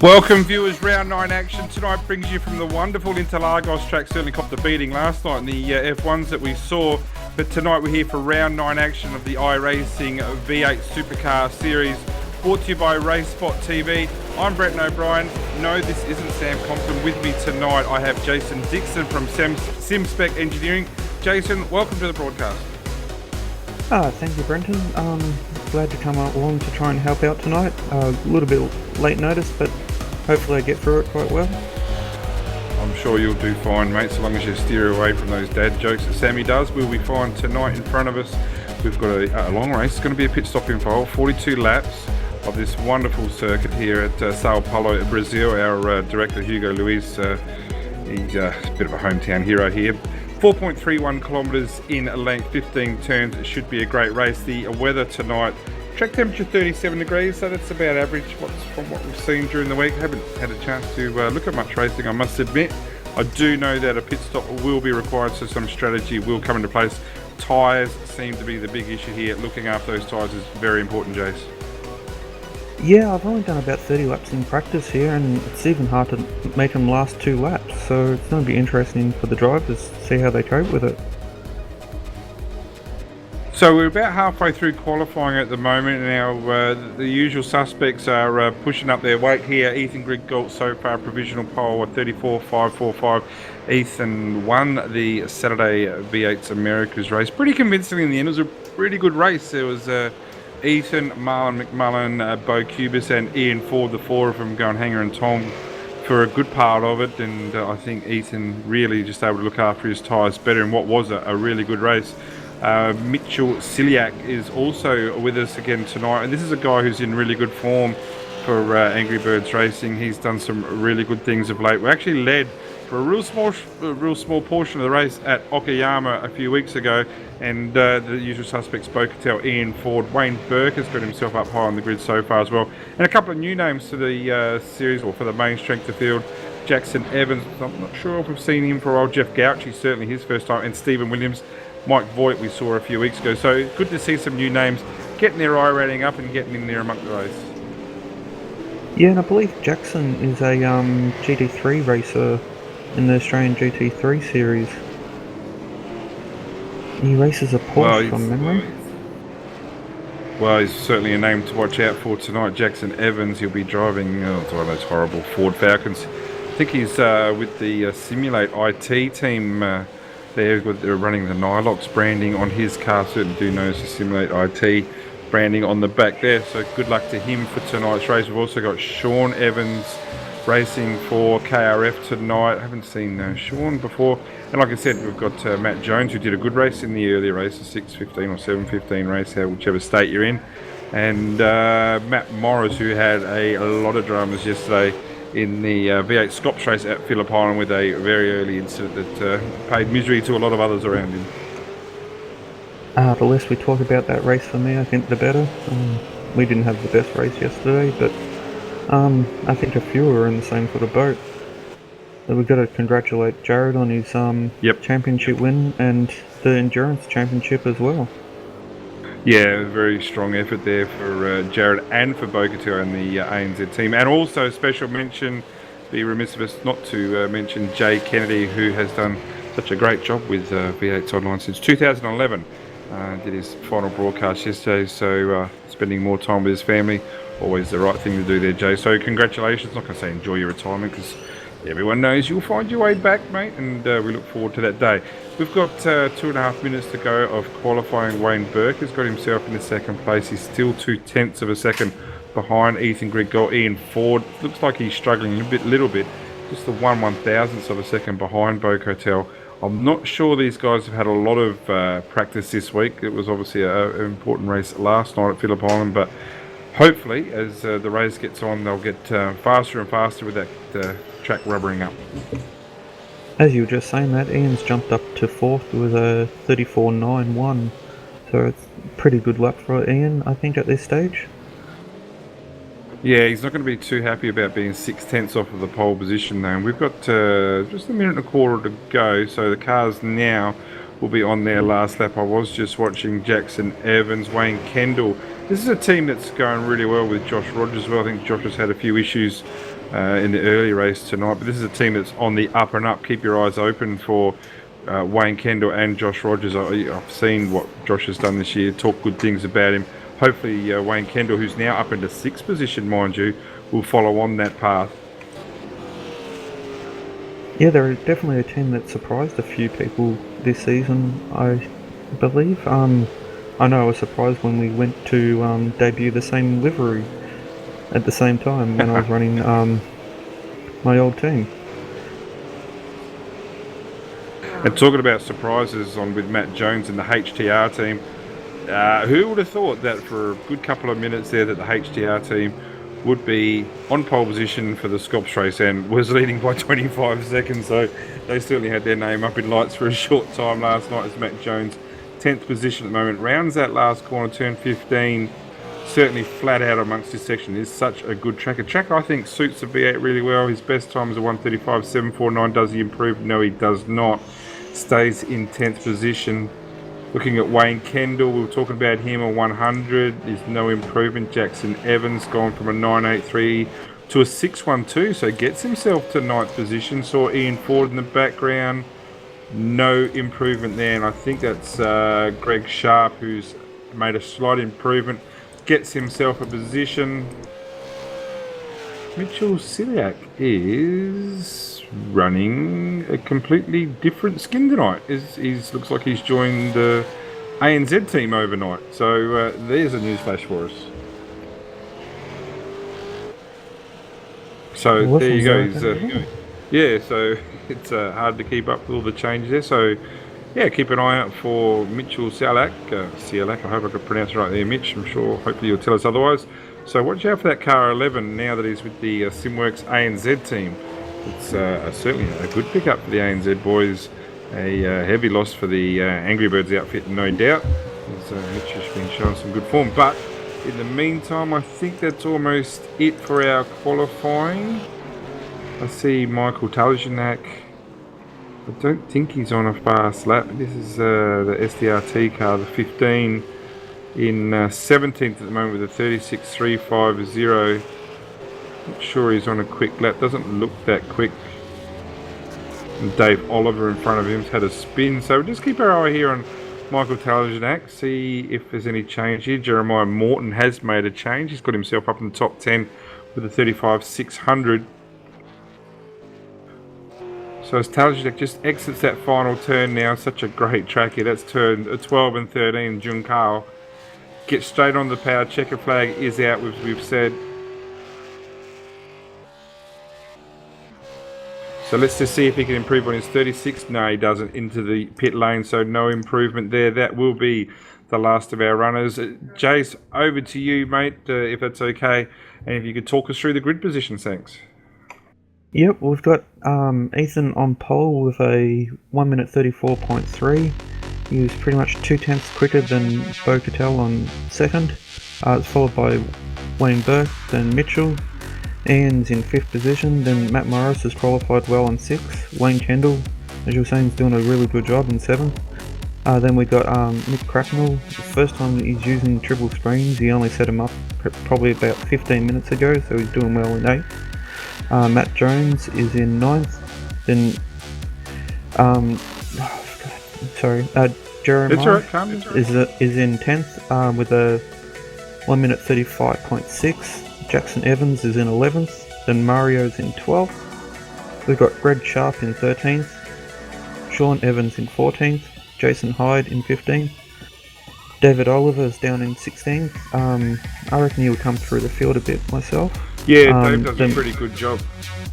Welcome viewers, round 9 action tonight brings you from the wonderful Interlagos track. Certainly copped the beating last night in the F1s that we saw, but tonight we're here for round 9 action of the iRacing V8 Supercar Series, brought to you by RaceSpot TV. I'm Brett O'Brien. No, this isn't Sam Compton. With me tonight I have Jason Dixon from SimSpec Engineering. Jason, welcome to the broadcast. Thank you, Brenton. Glad to come along to try and help out tonight. A little bit late notice, but hopefully I get through it quite well. I'm sure you'll do fine, mate, so long as you steer away from those dad jokes that Sammy does. We'll be fine. Tonight in front of us, we've got a long race. It's going to be a pit stop involved, 42 laps of this wonderful circuit here at Sao Paulo, Brazil. Our director, Hugo Luis, he's a bit of a hometown hero here. 4.31 kilometres in length, 15 turns. It should be a great race. The weather tonight, track temperature 37 degrees, so that's about average from what we've seen during the week. Haven't had a chance to look at much racing, I must admit. I do know that a pit stop will be required, so some strategy will come into place. Tyres seem to be the big issue here. Looking after those tyres is very important, Jace. Yeah, I've only done about 30 laps in practice here, and it's even hard to make them last 2 laps, so it's going to be interesting for the drivers to see how they cope with it. So we're about halfway through qualifying at the moment. Now the usual suspects are pushing up their weight here. Ethan Griggold so far provisional pole at 34.545. Ethan won the Saturday V8's Americas race pretty convincingly in the end. It was a pretty good race. There was Ethan, Marlon McMullen, Bo Cubis and Ian Ford, the 4 of them going hanger and tom for a good part of it, and I think Ethan really just able to look after his tyres better in what was a really good race. Mitchell Ciliak is also with us again tonight, and this is a guy who's in really good form for Angry Birds Racing. He's done some really good things of late. We actually led for a real small portion of the race at Okayama a few weeks ago, and the usual suspects, Bocatel, Ian Ford, Wayne Burke has got himself up high on the grid so far as well, and a couple of new names to the series, or for the main strength of field. Jackson Evans, I'm not sure if we've seen him for a while. Jeff Gouchy, certainly his first time, and Stephen Williams. Mike Voigt we saw a few weeks ago, so good to see some new names getting their eye rating up and getting in there among the race. Yeah, and I believe Jackson is a GT3 racer in the Australian GT3 series. He races a Porsche from memory. Well, he's certainly a name to watch out for tonight. Jackson Evans, he'll be driving one of those horrible Ford Falcons. I think he's with the Simulate IT team. They're running the Nilox branding on his car. Certainly do notice the Simulate IT branding on the back there. So good luck to him for tonight's race. We've also got Sean Evans racing for KRF tonight. I haven't seen Sean before. And like I said, we've got Matt Jones, who did a good race in the earlier race, a 6:15 or 7:15 race, whichever state you're in. And Matt Morris, who had a lot of dramas yesterday in the V8 Scops race at Phillip Island with a very early incident that paid misery to a lot of others around him. The less we talk about that race for me, I think the better. We didn't have the best race yesterday, but I think a few are in the same sort of boat. So we've got to congratulate Jared on his championship win and the endurance championship as well. Yeah, very strong effort there for Jared and for Bocatel and the ANZ team. And also special mention, be remiss of us not to mention Jay Kennedy, who has done such a great job with V8 Online since 2011. Did his final broadcast yesterday, so spending more time with his family, always the right thing to do there, Jay. So congratulations. Not going to say enjoy your retirement, because everyone knows you'll find your way back, mate, and we look forward to that day. We've got 2.5 minutes to go of qualifying. Wayne Burke has got himself in the second place. He's still 0.2 of a second behind Ethan Griggold. Ian Ford looks like he's struggling a little bit, just the 1/1000th of a second behind Bocatel. I'm not sure these guys have had a lot of practice this week. It was obviously an important race last night at Phillip Island, but hopefully as the race gets on, they'll get faster and faster with that track rubbering up. As you were just saying that, Ian's jumped up to 4th with a 34.91, so it's a pretty good lap for Ian, I think, at this stage. Yeah, he's not going to be too happy about being 0.6 off of the pole position though. And we've got just a minute and a quarter to go, so the cars now will be on their last lap. I was just watching Jackson Evans, Wayne Kendall. This is a team that's going really well with Josh Rogers as well. I think Josh has had a few issues in the early race tonight. But this is a team that's on the up and up. Keep your eyes open for Wayne Kendall and Josh Rogers. I've seen what Josh has done this year, talk good things about him. Hopefully Wayne Kendall, who's now up into 6th position, mind you, will follow on that path. Yeah, they're definitely a team that surprised a few people this season, I believe. I know I was surprised when we went to debut the same livery at the same time when I was running my old team. And talking about surprises on with Matt Jones and the HTR team, who would have thought that for a good couple of minutes there that the HTR team would be on pole position for the Scops race and was leading by 25 seconds. So they certainly had their name up in lights for a short time last night as Matt Jones, 10th position at the moment, rounds that last corner, turn 15. Certainly flat out amongst this section. Is such a good track. A track I think suits the V8 really well. His best time is a 1:35.749. Does he improve? No, he does not. Stays in 10th position. Looking at Wayne Kendall, we were talking about him, a 100. There's no improvement. Jackson Evans gone from a 983 to a 612, so gets himself to 9th position. Saw Ian Ford in the background. No improvement there, and I think that's Greg Sharp, who's made a slight improvement. Gets himself a position. Mitchell Ciliac is running a completely different skin tonight. He's looks like he's joined the ANZ team overnight. So there's a newsflash for us. So there you go. Yeah, so it's hard to keep up with all the changes there. So yeah, keep an eye out for Mitchell Ciliac. I hope I could pronounce it right there, Mitch. I'm sure, hopefully you'll tell us otherwise. So watch out for that car 11 now that he's with the Simworks ANZ team. It's certainly a good pickup for the ANZ boys. A heavy loss for the Angry Birds outfit, no doubt. Mitch has been showing some good form. But in the meantime, I think that's almost it for our qualifying. I see Michael Taljanak. I don't think he's on a fast lap. This is the SDRT car, the 15, in 17th at the moment with a 36.350. Not sure he's on a quick lap. Doesn't look that quick. And Dave Oliver in front of him's had a spin. So we'll just keep our eye here on Michael Taljanak. See if there's any change here. Jeremiah Morton has made a change. He's got himself up in the top 10 with a 35.600. So as Taljanak just exits that final turn now, such a great track here. That's turn 12 and 13. Juncal gets straight on the power. Checker flag is out, we've said. So let's just see if he can improve on his 36. No, he doesn't, into the pit lane, so no improvement there. That will be the last of our runners. Jace, over to you, mate, if that's okay. And if you could talk us through the grid position, thanks. Yep, we've got Ethan on pole with a 1 minute 34.3. He was pretty much 2/10 quicker than Bo Cattell on second. It's followed by Wayne Burke, then Mitchell. Ian's in 5th position, then Matt Morris has qualified well on 6th. Wayne Kendall, as you were saying, is doing a really good job in 7th. Then we got Nick Cracknell. The first time that he's using triple screens, he only set him up probably about 15 minutes ago, so he's doing well in 8th. Matt Jones is in 9th. Then, Jeremiah is in 10th with a 1 minute 35.6. Jackson Evans is in 11th. Then Mario's in 12th. We've got Greg Sharp in 13th. Sean Evans in 14th. Jason Hyde in 15th. David Oliver's down in 16th. I reckon he'll come through the field a bit myself. Yeah, Dave does a pretty good job.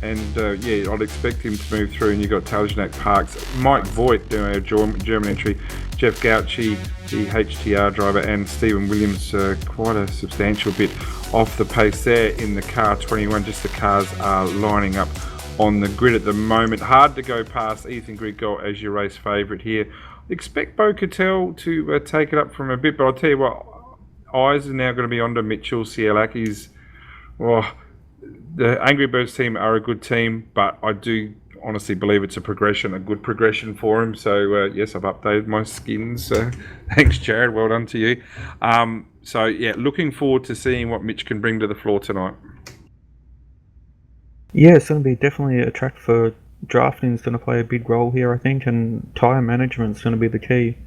And yeah, I'd expect him to move through. And you've got Taljanak Parks, Mike Voigt doing a German entry, Jeff Gauci, the HTR driver, and Stephen Williams, quite a substantial bit off the pace there in the car 21. Just the cars are lining up on the grid at the moment. Hard to go past Ethan Grigol as your race favourite here. Expect Bo Cattell to take it up from a bit, but I'll tell you what, eyes are now going to be onto Mitchell Ciliac. The Angry Birds team are a good team, but I do honestly believe it's a good progression for him. So yes, I've updated my skins. Thanks, Jared. Well done to you. So yeah, looking forward to seeing what Mitch can bring to the floor tonight. Yeah, it's going to be definitely a track for drafting is going to play a big role here, I think, and tyre management is going to be the key.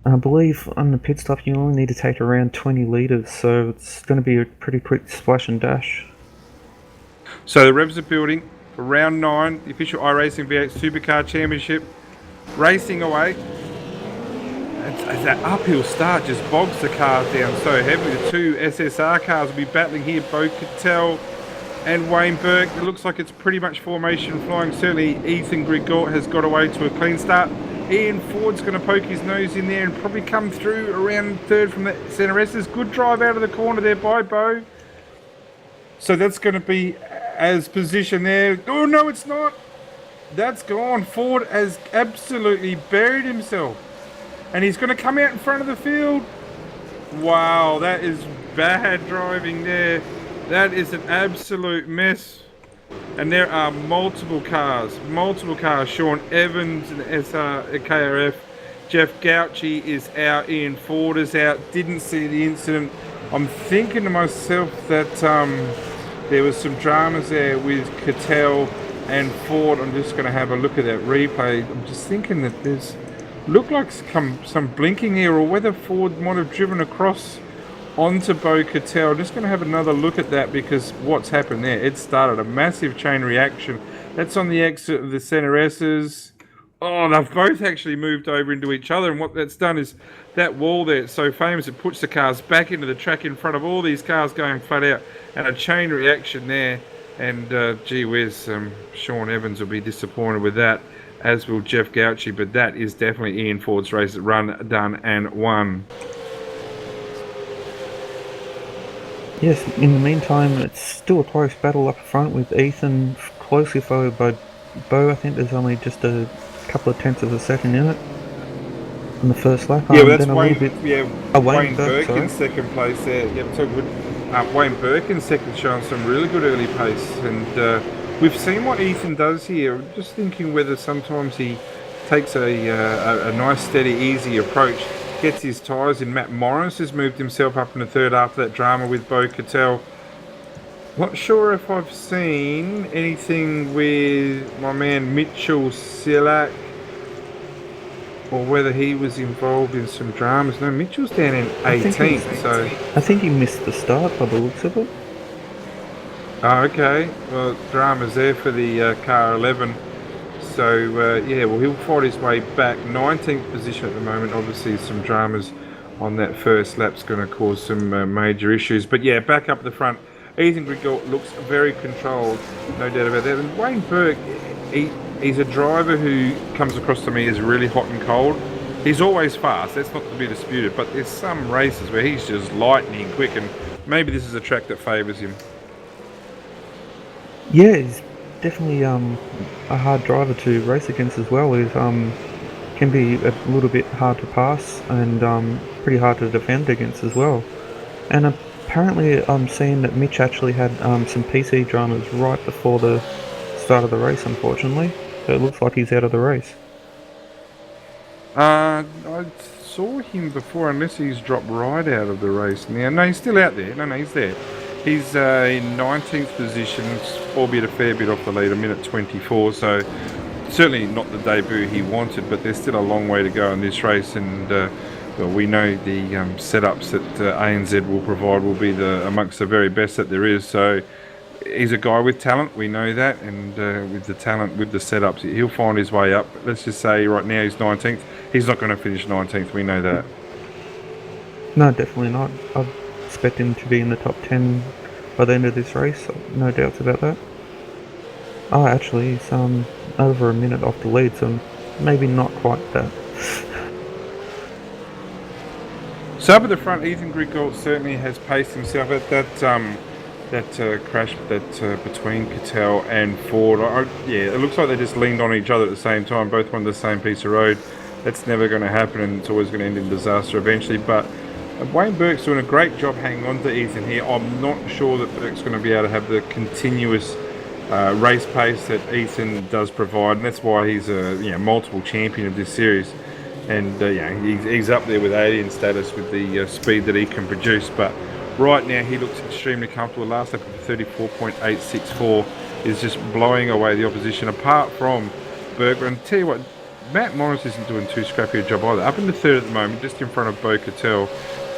I believe on the pit stop you only need to take around 20 litres, so it's going to be a pretty quick splash and dash. So the revs are building for round 9, the official iRacing V8 Supercar Championship. Racing away. As that uphill start just bogs the cars down so heavily. The two SSR cars will be battling here. Bo Cattell and Wayne Burke. It looks like it's pretty much formation flying. Certainly Ethan Grigort has got away to a clean start. Ian Ford's going to poke his nose in there and probably come through around third from the centre S's. Good drive out of the corner there by Bo. So that's going to be as position there. Oh no, it's not. That's gone. Ford has absolutely buried himself. And he's going to come out in front of the field. Wow, that is bad driving there. That is an absolute mess. And there are multiple cars. Sean Evans and KRF. Jeff Gauci is out. Ian Ford is out. Didn't see the incident. I'm thinking to myself that there was some dramas there with Cattell and Ford. I'm just going to have a look at that replay. I'm just thinking that there's looked like some blinking here, or whether Ford might have driven across onto Bo Cattell. I'm just going to have another look at that, because what's happened there, it started a massive chain reaction. That's on the exit of the Centre S's. Oh, they've both actually moved over into each other, and what that's done is that wall there, it's so famous, it puts the cars back into the track in front of all these cars going flat out, and a chain reaction there. And gee whiz, Sean Evans will be disappointed with that, as will Jeff Gauci, but that is definitely Ian Ford's race. Run, done, and won. Yes, in the meantime, it's still a close battle up front with Ethan closely followed by Bo. I think there's only just a couple of tenths of a second in it on the first lap. Yeah, well, that's Wayne Burke in second place there. Yeah, so good. Wayne Burke in second, showing some really good early pace, and we've seen what Ethan does here. I'm just thinking whether sometimes he takes a nice, steady, easy approach, gets his tyres in. Matt Morris has moved himself up in the third after that drama with Bo Cattell. Not sure if I've seen anything with my man Mitchell Silak, or whether he was involved in some dramas. No, Mitchell's down in 18th, so... I think he missed the start by the looks of it. Oh, okay. Well, drama's there for the car 11. So, yeah, well, he'll fight his way back. 19th position at the moment. Obviously, some dramas on that first lap's going to cause some major issues. But, yeah, back up the front. Ethan Grigort looks very controlled, no doubt about that. And Wayne Burke, he's a driver who comes across to me as really hot and cold. He's always fast, that's not to be disputed, but there's some races where he's just lightning quick, and maybe this is a track that favours him. Yeah, he's definitely a hard driver to race against as well. He can be a little bit hard to pass and pretty hard to defend against as well. And apparently I'm seeing that Mitch actually had some PC dramas right before the start of the race, unfortunately. So it looks like he's out of the race. I saw him before, unless he's dropped right out of the race now. No, he's still out there. No, he's there. He's in 19th position, albeit a fair bit off the lead, a minute 24. So certainly not the debut he wanted, but there's still a long way to go in this race. And well, we know the setups that ANZ will provide will be amongst the very best that there is. So he's a guy with talent, we know that, and with the talent, with the setups, he'll find his way up. Let's just say right now he's 19th. He's not going to finish 19th, we know that. No, definitely not. I expect him to be in the top 10 by the end of this race, no doubts about that. Oh, actually, he's over a minute off the lead, so maybe not quite that. So up at the front, Ethan Grigort certainly has paced himself at that crash between Cattell and Ford. Yeah, it looks like they just leaned on each other at the same time, both on the same piece of road. That's never going to happen, and it's always going to end in disaster eventually. But Wayne Burke's doing a great job hanging on to Ethan here. I'm not sure that Burke's going to be able to have the continuous race pace that Ethan does provide, and that's why he's a multiple champion of this series. And he's up there with alien status with the speed that he can produce. But Right now, he looks extremely comfortable. Last lap of 34.864 is just blowing away the opposition. Apart from Berger, and tell you what, Matt Morris isn't doing too scrappy a job either. Up in the third at the moment, just in front of Bo Cattell.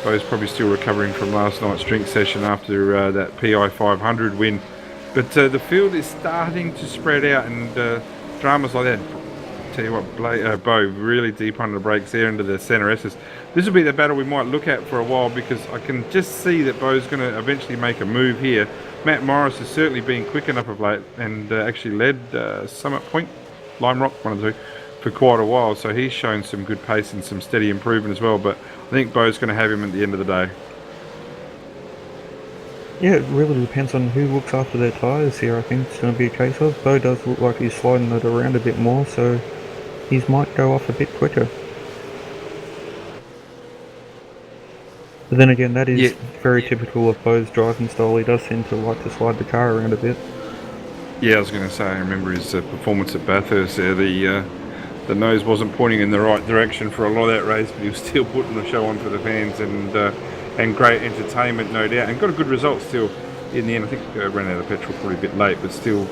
Bo's probably still recovering from last night's drink session after that PI 500 win. But the field is starting to spread out, and dramas like that. Tell you what, Bo really deep under the brakes there into the centre S's. This will be the battle we might look at for a while, because I can just see that Bo's going to eventually make a move here. Matt Morris has certainly been quick enough of late, and actually led Summit Point, Lime Rock, one of the two, for quite a while. So he's shown some good pace and some steady improvement as well. But I think Bo's going to have him at the end of the day. Yeah, it really depends on who looks after their tyres here. I think it's going to be a case of Bo does look like he's sliding it around a bit more, so he might go off a bit quicker. But then again, that is very typical of Bo's driving style. He does seem to like to slide the car around a bit. Yeah, I was going to say, I remember his performance at Bathurst there. The nose wasn't pointing in the right direction for a lot of that race, but he was still putting the show on for the fans, and great entertainment, no doubt, and got a good result still in the end. I think ran out of petrol probably a bit late, but still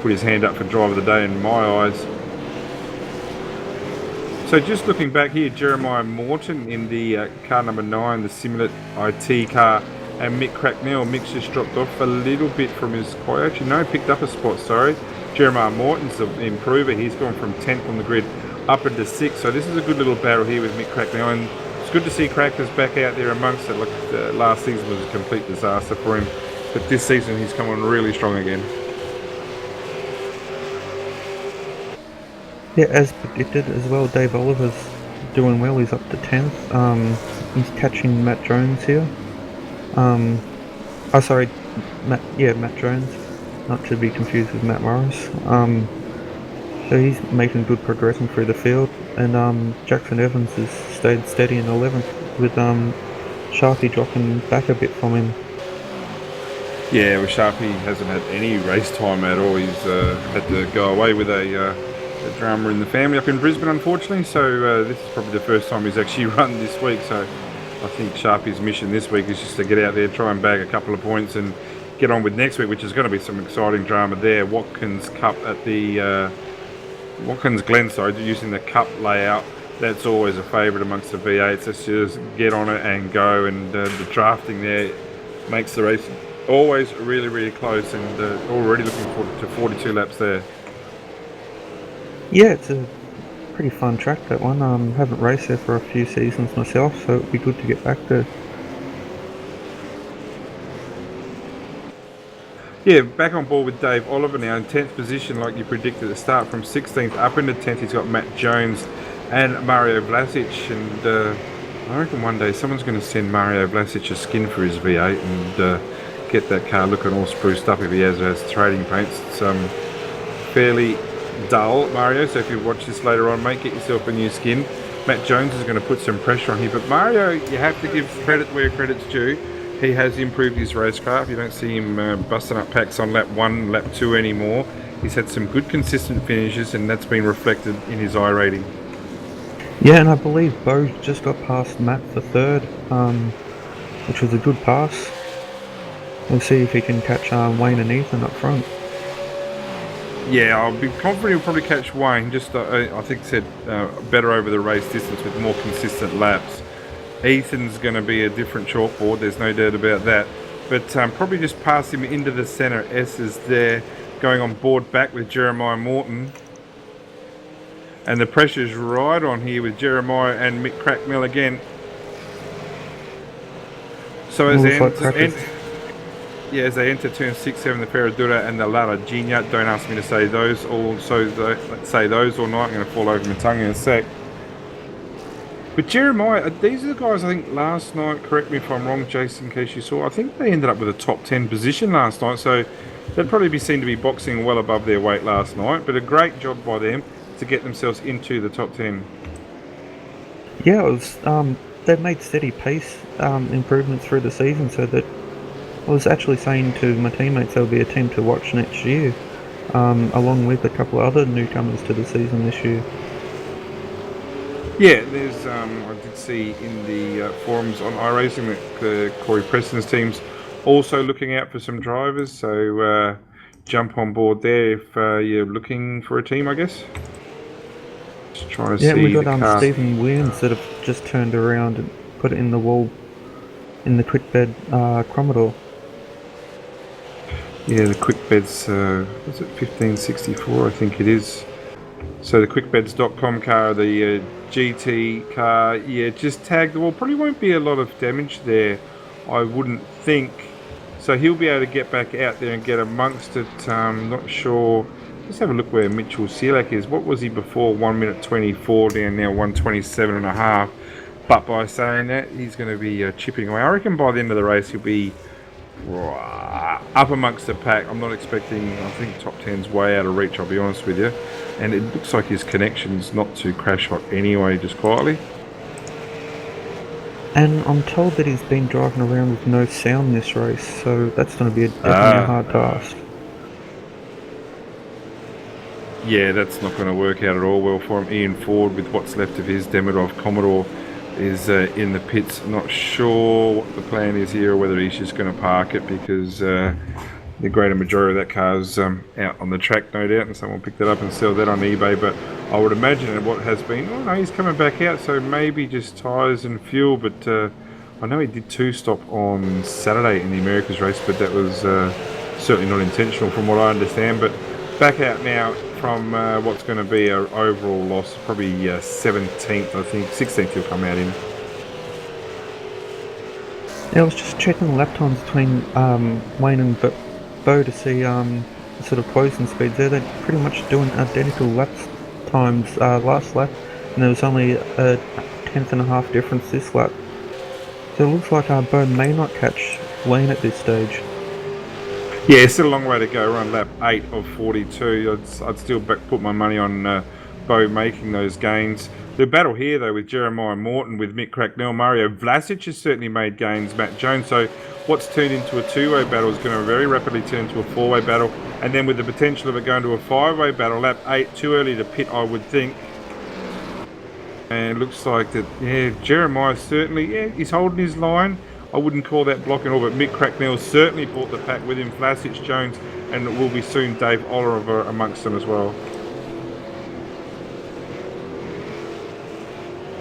put his hand up for drive of the day in my eyes. So just looking back here, Jeremiah Morton in the car number 9, the Simulat IT car, and Mick Cracknell. Mick's just dropped off a little bit from his quite. Actually, no, picked up a spot, sorry. Jeremiah Morton's the improver. He's gone from 10th on the grid up into 6th. So this is a good little battle here with Mick Cracknell. And it's good to see Crackers back out there amongst it. Like last season was a complete disaster for him. But this season he's come on really strong again. Yeah, as predicted as well, Dave Oliver's doing well. He's up to 10th. He's catching Matt Jones here. Sorry, Matt Jones. Not to be confused with Matt Morris. So he's making good progression through the field. And Jackson Evans has stayed steady in 11th, with Sharpie dropping back a bit from him. Yeah, well, Sharpie hasn't had any race time at all. He's had to go away with a drama in the family up in Brisbane, unfortunately. So this is probably the first time he's actually run this week. So I think Sharpie's mission this week is just to get out there, try and bag a couple of points, and get on with next week, which is going to be some exciting drama there. Watkins Cup at the Watkins Glen, using the Cup layout. That's always a favourite amongst the V8s. Let's just get on it and go. And the drafting there makes the race always really, really close, and already looking forward to 42 laps there. Yeah, it's a pretty fun track, that one. Haven't raced there for a few seasons myself, so it'd be good to get back there. Yeah, back on board with Dave Oliver now in 10th position, like you predicted at the start. From 16th up into 10th, he's got Matt Jones and Mario Vlasic. And I reckon one day someone's going to send Mario Vlasic a skin for his V8 and get that car looking all spruced up if he has trading paints. It's fairly dull, Mario, so if you watch this later on, mate, get yourself a new skin. Matt Jones is going to put some pressure on here, but Mario, you have to give credit where credit's due. He has improved his racecraft. You don't see him busting up packs on lap 1, lap 2 anymore. He's had some good consistent finishes, and that's been reflected in his iRating. Yeah, and I believe Bo just got past Matt for 3rd, which was a good pass. We'll see if he can catch Wayne and Ethan up front. Yeah, I'll be confident he'll probably catch Wayne. Just, I think, better over the race distance with more consistent laps. Ethan's going to be a different chalkboard, there's no doubt about that. But probably just pass him into the centre S's there, going on board back with Jeremiah Morton. And the pressure's right on here with Jeremiah and Mick Cracknell again. So as they enter turn 6, 7, the Ferradura and the La Regina. Don't ask me to say those or say those or not. I'm going to fall over my tongue in a sec. But Jeremiah, these are the guys I think last night, correct me if I'm wrong, Jason, in case you saw, I think they ended up with a top 10 position last night. So they'd probably be seen to be boxing well above their weight last night. But a great job by them to get themselves into the top 10. Yeah, it was, they've made steady pace improvements through the season, so that I was actually saying to my teammates they'll be a team to watch next year, along with a couple of other newcomers to the season this year. Yeah, there's. I did see in the forums on iRacing that Corey Preston's team's also looking out for some drivers. So jump on board there if you're looking for a team, I guess. Just trying to Yeah, and we see the got car. Stephen Williams that have just turned around and put it in the wall in the quick bed Commodore. Yeah, the quickbeds. Was it 1564? I think it is. So the quickbeds.com car, the GT car, yeah, just tagged the wall. Probably won't be a lot of damage there, I wouldn't think. So he'll be able to get back out there and get amongst it. Not sure. Let's have a look where Mitchell Selak is. What was he before? 1 minute 24 down now, 127.5. But by saying that, he's going to be chipping away. I reckon by the end of the race, he'll be up amongst the pack. I'm not expecting, I think top 10's way out of reach, I'll be honest with you. And it looks like his connection's not too crash hot anyway, just quietly. And I'm told that he's been driving around with no sound this race, so that's going to be definitely a hard task. Yeah, that's not going to work out at all well for him. Ian Ford, with what's left of his Demidov Commodore, is in the pits. Not sure what the plan is here, or whether he's just going to park it because the greater majority of that car's out on the track, no doubt, and someone picked it up and sell that on eBay. But I would imagine what has been, oh no, he's coming back out, so maybe just tyres and fuel. But I know he did 2-stop on Saturday in the Americas race, but that was certainly not intentional from what I understand. But back out now from what's going to be an overall loss, probably 17th, I think. 16th he'll come out in. Yeah, I was just checking the lap times between Wayne and Bo to see sort of closing speeds there. They're pretty much doing identical lap times last lap, and there was only a 10th.5 difference this lap. So it looks like Bo may not catch Wayne at this stage. Yeah, it's still a long way to go. We're on lap 8 of 42. I'd still put my money on Bo making those gains. The battle here, though, with Jeremiah Morton, with Mick Cracknell, Mario Vlasic has certainly made gains, Matt Jones. So what's turned into a two-way battle is going to very rapidly turn into a four-way battle. And then with the potential of it going to a five-way battle, lap 8, too early to pit, I would think. And it looks like that, yeah, Jeremiah certainly, yeah, he's holding his line. I wouldn't call that blocking all, but Mick Cracknell certainly brought the pack with him. Vlasic, Jones, and it will be soon Dave Oliver amongst them as well.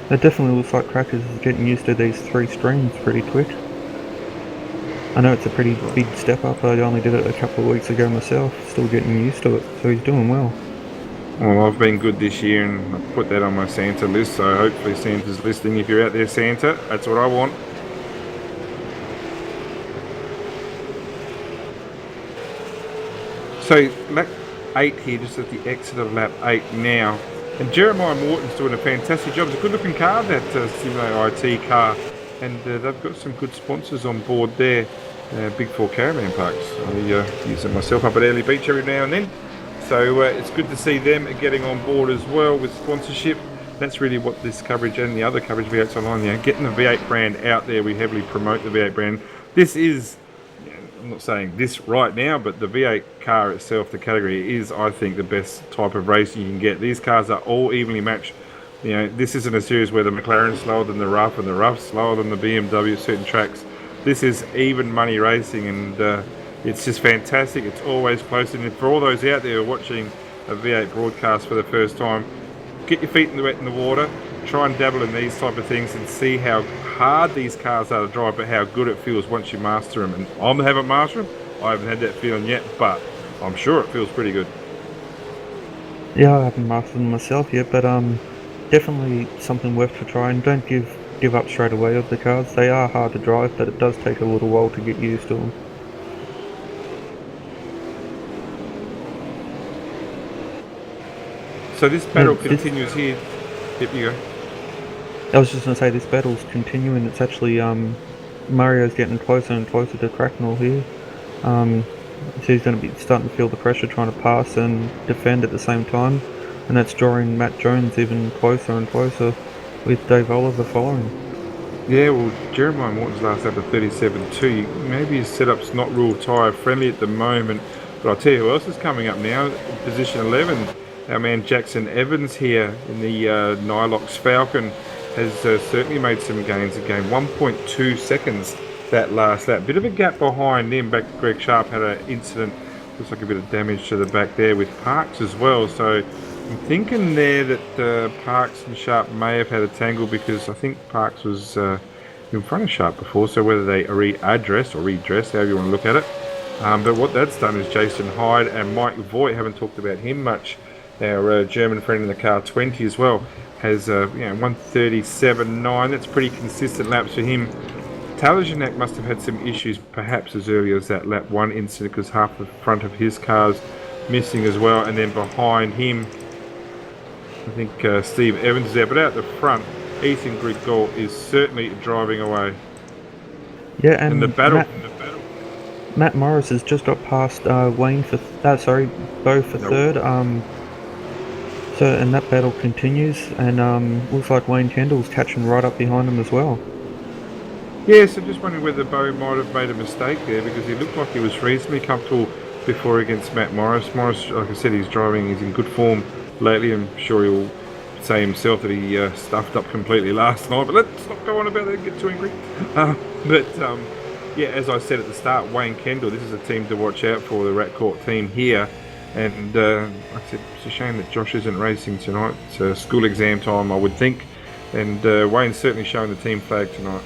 It definitely looks like Crackers is getting used to these three streams pretty quick. I know it's a pretty big step up. I only did it a couple of weeks ago myself, still getting used to it, so he's doing well. Well, I've been good this year, and I've put that on my Santa list, so hopefully Santa's listening. If you're out there, Santa, that's what I want. So lap 8 here, just at the exit of lap 8 now. And Jeremiah Morton's doing a fantastic job. It's a good looking car, that Simulator IT car. And they've got some good sponsors on board there. Big Four Caravan Parks. I use it myself up at Airlie Beach every now and then. So it's good to see them getting on board as well with sponsorship. That's really what this coverage and the other coverage V8's online, getting the V8 brand out there. We heavily promote the V8 brand. This is, I'm not saying this right now, but the V8 car itself, the category, is, I think, the best type of racing you can get. These cars are all evenly matched. This isn't a series where the McLaren's slower than the Rough and the Rough's slower than the BMW at certain tracks. This is even money racing, and it's just fantastic. It's always close. And for all those out there who are watching a V8 broadcast for the first time, get your feet in the water, try and dabble in these type of things and see how hard these cars are to drive, but how good it feels once you master them. And I haven't mastered them. I haven't had that feeling yet, but I'm sure it feels pretty good. Yeah, I haven't mastered them myself yet, but definitely something worth to try. And don't give up straight away with the cars. They are hard to drive, but it does take a little while to get used to them. So this battle continues here. Yep, you go. I was just going to say, this battle's continuing. It's actually, Mario's getting closer and closer to Cracknell here. So he's going to be starting to feel the pressure trying to pass and defend at the same time. And that's drawing Matt Jones even closer and closer, with Dave Oliver following. Yeah, well, Jeremiah Morton's last lap of 37.2. Maybe his setup's not real tyre friendly at the moment. But I'll tell you who else is coming up now. Position 11. our man Jackson Evans here in the Nilox Falcon has certainly made some gains again. 1.2 seconds that last lap. Bit of a gap behind him. Back to Greg Sharp had an incident. Looks like a bit of damage to the back there with Parks as well. So I'm thinking there that Parks and Sharp may have had a tangle because I think Parks was in front of Sharp before. So whether they readdressed or redressed, however you want to look at it. But what that's done is Jason Hyde and Mike Voigt, haven't talked about him much. Our German friend in the car 20 as well has 1:37.9. That's pretty consistent laps for him. Talajanak must have had some issues perhaps as early as that lap 1 incident because half the front of his car's missing as well, and then behind him I think Steve Evans is there, but out the front Ethan Grigol is certainly driving away. Yeah, and the battle Matt Morris has just got past Wayne for Bo for third. So and that battle continues, and looks like Wayne Kendall's catching right up behind him as well. Yes, I'm just wondering whether Bo might have made a mistake there because he looked like he was reasonably comfortable before against Matt Morris. Morris, like I said, he's in good form lately. I'm sure he'll say himself that he stuffed up completely last night, but let's not go on about that and get too angry. Yeah, as I said at the start, Wayne Kendall, this is a team to watch out for, the Rat Court team here. And like I said, it's a shame that Josh isn't racing tonight. It's school exam time, I would think. And Wayne's certainly showing the team flag tonight.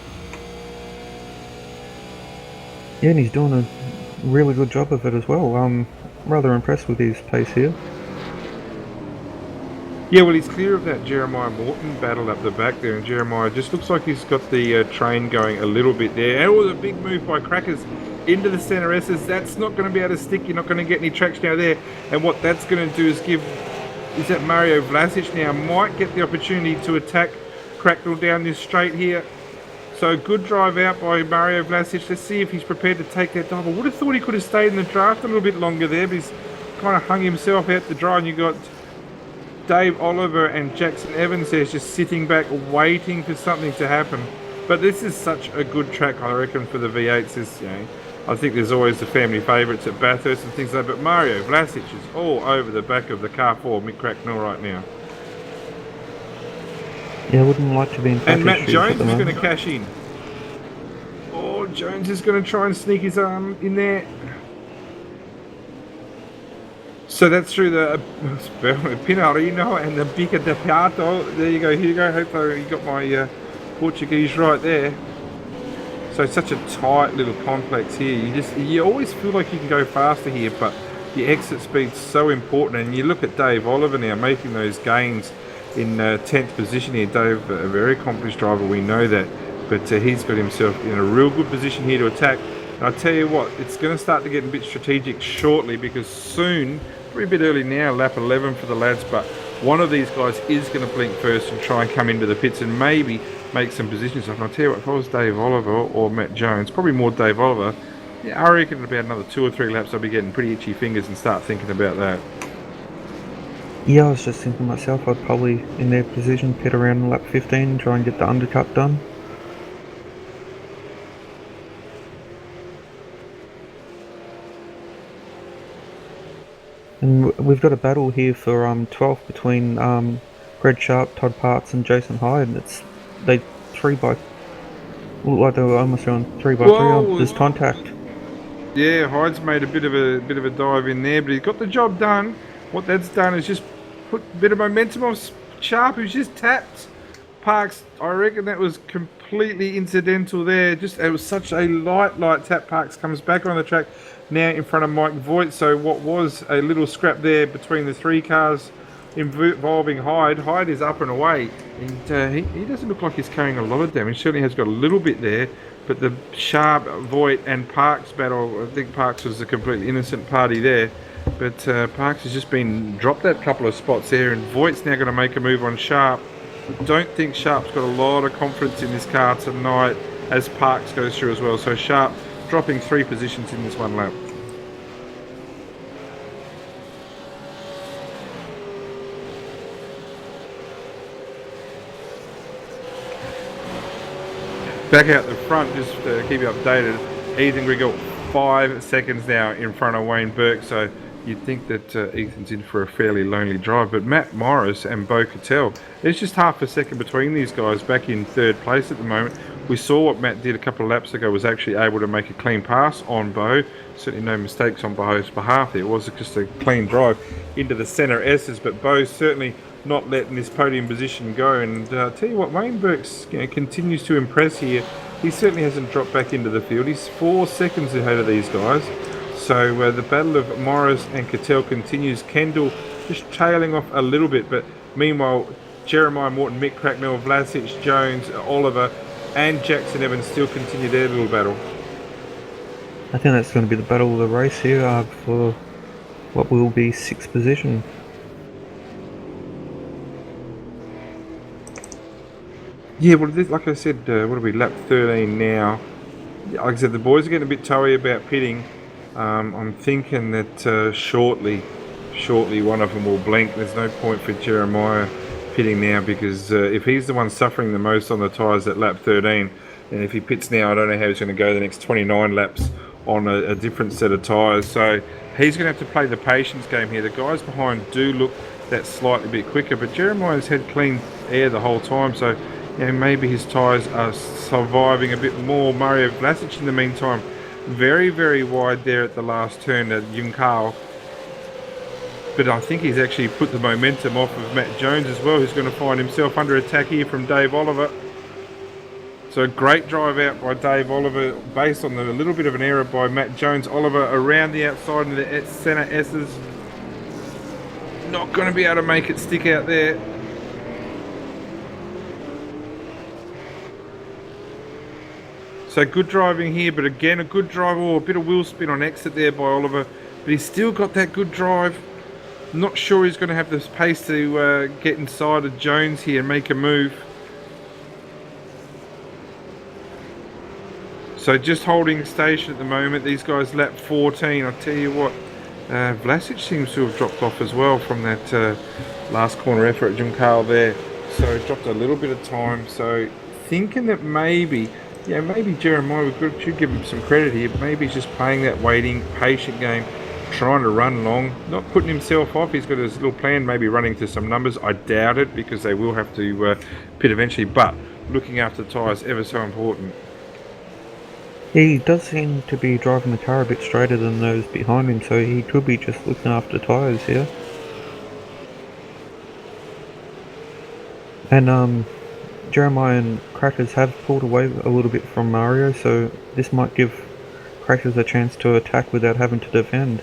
Yeah, and he's doing a really good job of it as well. I'm rather impressed with his pace here. Yeah, well, he's clear of that Jeremiah Morton battle up the back there, and Jeremiah just looks like he's got the train going a little bit there. And it was a big move by Crackers into the centre S's. That's not going to be able to stick. You're not going to get any traction out there. And what that's going to do is that Mario Vlasic now might get the opportunity to attack Cracknell down this straight here. So good drive out by Mario Vlasic. Let's see if he's prepared to take that dive. I would have thought he could have stayed in the draft a little bit longer there, but he's kind of hung himself out the dry, and you got Dave Oliver and Jackson Evans there just sitting back waiting for something to happen. But this is such a good track, I reckon, for the V8s. I think there's always the family favourites at Bathurst and things like that, but Mario Vlasic is all over the back of the car for Mick Cracknell right now. Yeah, I wouldn't like to be in fact. And Matt Jones is going to cash in. Oh, Jones is going to try and sneak his arm in there. So that's through the Pinarino and the Bica de Piato. There you go, Hugo. Hopefully you got my Portuguese right there. So such a tight little complex here. You always feel like you can go faster here, but the exit speed's so important. And you look at Dave Oliver now making those gains in 10th position here. Dave, a very accomplished driver, we know that, but he's got himself in a real good position here to attack. And I tell you what, it's going to start to get a bit strategic shortly because soon, probably a bit early now, lap 11 for the lads, but one of these guys is going to blink first and try and come into the pits and maybe make some positions. And I'll tell you what, if I was Dave Oliver or Matt Jones, probably more Dave Oliver, yeah, I reckon in about another 2 or 3 laps I'll be getting pretty itchy fingers and start thinking about that. Yeah, I was just thinking myself, I'd probably, in their position, pit around lap 15 and try and get the undercut done. And we've got a battle here for 12th between Greg Sharp, Todd Parks and Jason Hyde. They look like they were almost on 3x3. There's contact. Yeah, Hyde's made a bit of a dive in there, but he's got the job done. What that's done is just put a bit of momentum on Sharp, who's just tapped Parks. I reckon that was completely incidental there. It was such a light tap. Parks comes back on the track now in front of Mike Voigt. So what was a little scrap there between the 3 cars involving Hyde. Hyde is up and away, and he doesn't look like he's carrying a lot of damage. Certainly has got a little bit there, but the Sharp, Voigt and Parks battle, I think Parks was a completely innocent party there, but Parks has just been dropped that couple of spots there, and Voigt's now going to make a move on Sharp. Don't think Sharp's got a lot of confidence in this car tonight as Parks goes through as well. So Sharp dropping 3 positions in this one lap. Back out the front, just to keep you updated, Ethan Griggle 5 seconds now in front of Wayne Burke. So you'd think that Ethan's in for a fairly lonely drive, but Matt Morris and Bo Cattell, there's just half a second between these guys back in third place at the moment. We saw what Matt did a couple of laps ago, was actually able to make a clean pass on Bo. Certainly no mistakes on Bo's behalf there. It was just a clean drive into the centre S's, but Bo's certainly not letting this podium position go. And tell you what, Wayne Burks continues to impress here. He certainly hasn't dropped back into the field. He's 4 seconds ahead of these guys. So the battle of Morris and Cattell continues. Kendall just trailing off a little bit, but meanwhile, Jeremiah Morton, Mick Cracknell, Vlasic, Jones, Oliver, and Jackson Evans still continue their little battle. I think that's going to be the battle of the race here for what will be 6th position. Yeah, well, this, like I said, what are we, lap 13 now? Like I said, the boys are getting a bit toey about pitting. I'm thinking that shortly one of them will blink. There's no point for Jeremiah pitting now, because if he's the one suffering the most on the tyres at lap 13, and if he pits now, I don't know how he's going to go the next 29 laps on a different set of tyres. So he's going to have to play the patience game here. The guys behind do look that slightly bit quicker, but Jeremiah's had clean air the whole time, so maybe his tyres are surviving a bit more. Mario Vlasic in the meantime, very, very wide there at the last turn at Juncal. But I think he's actually put the momentum off of Matt Jones as well, who's going to find himself under attack here from Dave Oliver. So a great drive out by Dave Oliver, based on a little bit of an error by Matt Jones. Oliver around the outside of the centre S's. Not going to be able to make it stick out there. So good driving here, but again a good drive, or a bit of wheel spin on exit there by Oliver, but he's still got that good drive. Not sure he's going to have the pace to get inside of Jones here and make a move. So just holding station at the moment. These guys lap 14. I'll tell you what, Vlasic seems to have dropped off as well from that last corner effort at Juncal there. So dropped a little bit of time. So thinking that maybe Jeremiah, we should give him some credit here. Maybe he's just playing that waiting, patient game, trying to run long, not putting himself off. He's got his little plan, maybe running to some numbers. I doubt it, because they will have to pit eventually, but looking after the tyres ever so important. He does seem to be driving the car a bit straighter than those behind him, so he could be just looking after tyres here. And Jeremiah and Crackers have pulled away a little bit from Mario, so this might give Crackers a chance to attack without having to defend.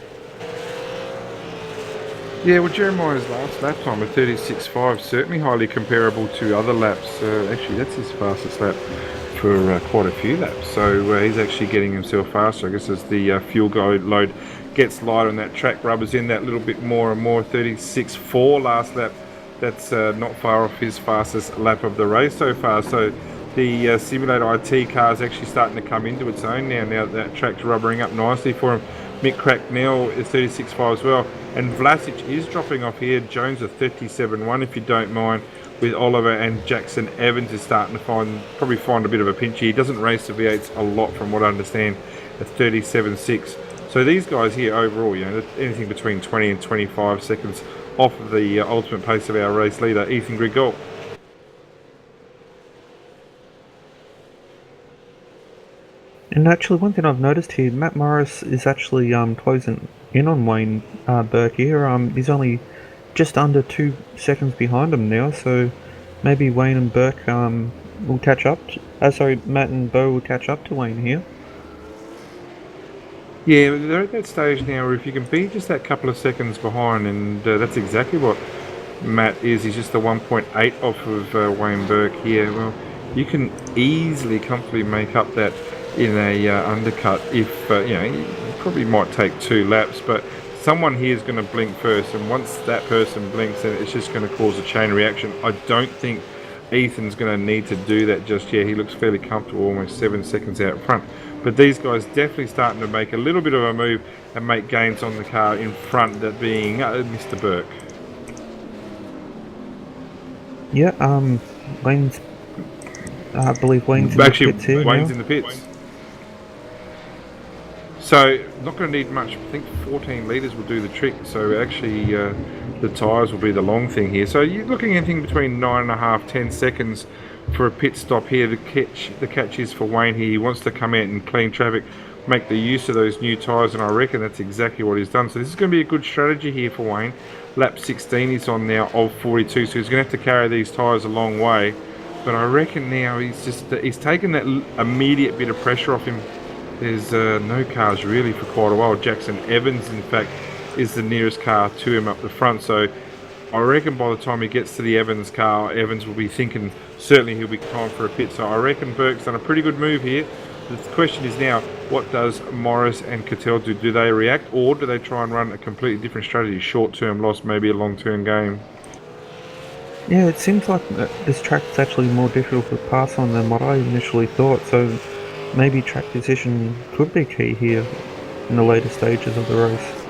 Yeah, well, Jeremiah's last lap time of 36.5, certainly highly comparable to other laps. Actually, that's his fastest lap for quite a few laps. So he's actually getting himself faster, I guess, as the fuel load gets lighter and that track rubbers in that little bit more and more. 36.4 last lap. That's not far off his fastest lap of the race so far. So the Simulator IT car is actually starting to come into its own now that track's rubbering up nicely for him. Mick Cracknell is 36.5 as well. And Vlasic is dropping off here. Jones a 37.1, if you don't mind, with Oliver, and Jackson Evans is starting to probably find a bit of a pinch here. He doesn't race the V8s a lot from what I understand, at 37.6. So these guys here overall, anything between 20 and 25 seconds off of the ultimate pace of our race leader, Ethan Grigol. And actually, one thing I've noticed here, Matt Morris is actually closing in on Wayne Burke here. He's only just under 2 seconds behind him now, so maybe Wayne and Burke will catch up. Matt and Bo will catch up to Wayne here. Yeah, they're at that stage now where if you can be just that couple of seconds behind, and that's exactly what Matt is. He's just the 1.8 off of Wayne Burke here. Well, you can easily, comfortably make up that in a undercut if, you probably might take 2 laps, but someone here is going to blink first, and once that person blinks, then it's just going to cause a chain reaction. I don't think Ethan's going to need to do that just yet. He looks fairly comfortable, almost 7 seconds out front. But these guys definitely starting to make a little bit of a move and make gains on the car in front, that being Mr. Burke. Yeah, Wayne's, I believe Wayne's in the pits here Wayne's now. in the pits. So not going to need much. I think 14 litres will do the trick. So actually the tyres will be the long thing here. So you're looking at anything between 9.5, 10 seconds for a pit stop here. The catch is for Wayne here. He wants to come out and clean traffic, make the use of those new tyres, and I reckon that's exactly what he's done. So this is going to be a good strategy here for Wayne. Lap 16 is on now of 42, so he's going to have to carry these tyres a long way. But I reckon now he's taken that immediate bit of pressure off him. There's no cars really for quite a while. Jackson Evans, in fact, is the nearest car to him up the front. So I reckon by the time he gets to the Evans car, Evans will be thinking certainly he'll be time for a pit. So I reckon Burke's done a pretty good move here. The question is now, what does Morris and Cattell do? Do they react, or do they try and run a completely different strategy? Short-term loss, maybe a long-term game. Yeah, it seems like this track's actually more difficult to pass on than what I initially thought, so maybe track position could be key here in the later stages of the race.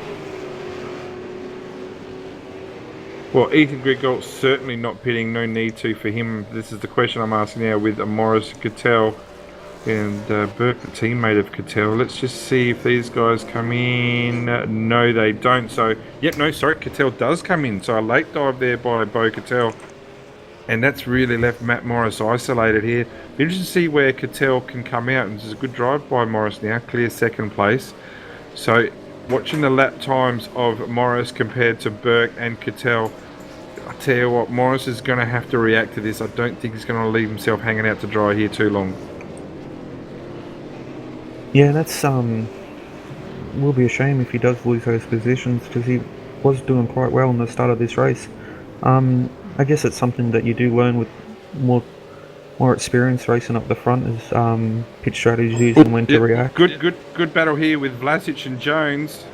Well, Ethan Grigolt's certainly not pitting, no need to for him. This is the question I'm asking now with Morris Cattell and Burke, the teammate of Cattell. Let's just see if these guys come in. No, they don't. So, Cattell does come in. So a late dive there by Bo Cattell. And that's really left Matt Morris isolated here. Be interesting to see where Cattell can come out. And this is a good drive by Morris now. Clear second place. So watching the lap times of Morris compared to Burke and Cattell, I tell you what, Morris is going to have to react to this. I don't think he's going to leave himself hanging out to dry here too long. Yeah, that's will be a shame if he does lose those positions, because he was doing quite well in the start of this race. I guess it's something that you do learn with more experience racing up the front, is pit strategies and when to react. Good battle here with Vlasic and Jones.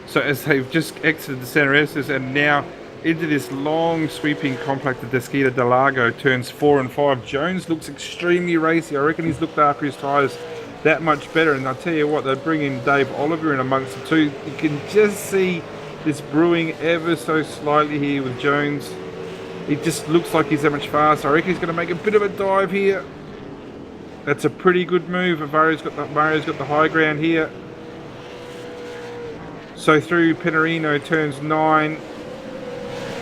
So as they've just exited the center Estes and now into this long sweeping compact of Desquita del Lago, turns 4 and 5. Jones looks extremely racy. I reckon he's looked after his tyres that much better, and I'll tell you what, they bring in Dave Oliver in amongst the two. You can just see this brewing ever so slightly here with Jones. It just looks like he's that much faster. I reckon he's going to make a bit of a dive here. That's a pretty good move. Mario's got the high ground here. So through Penarino, turns 9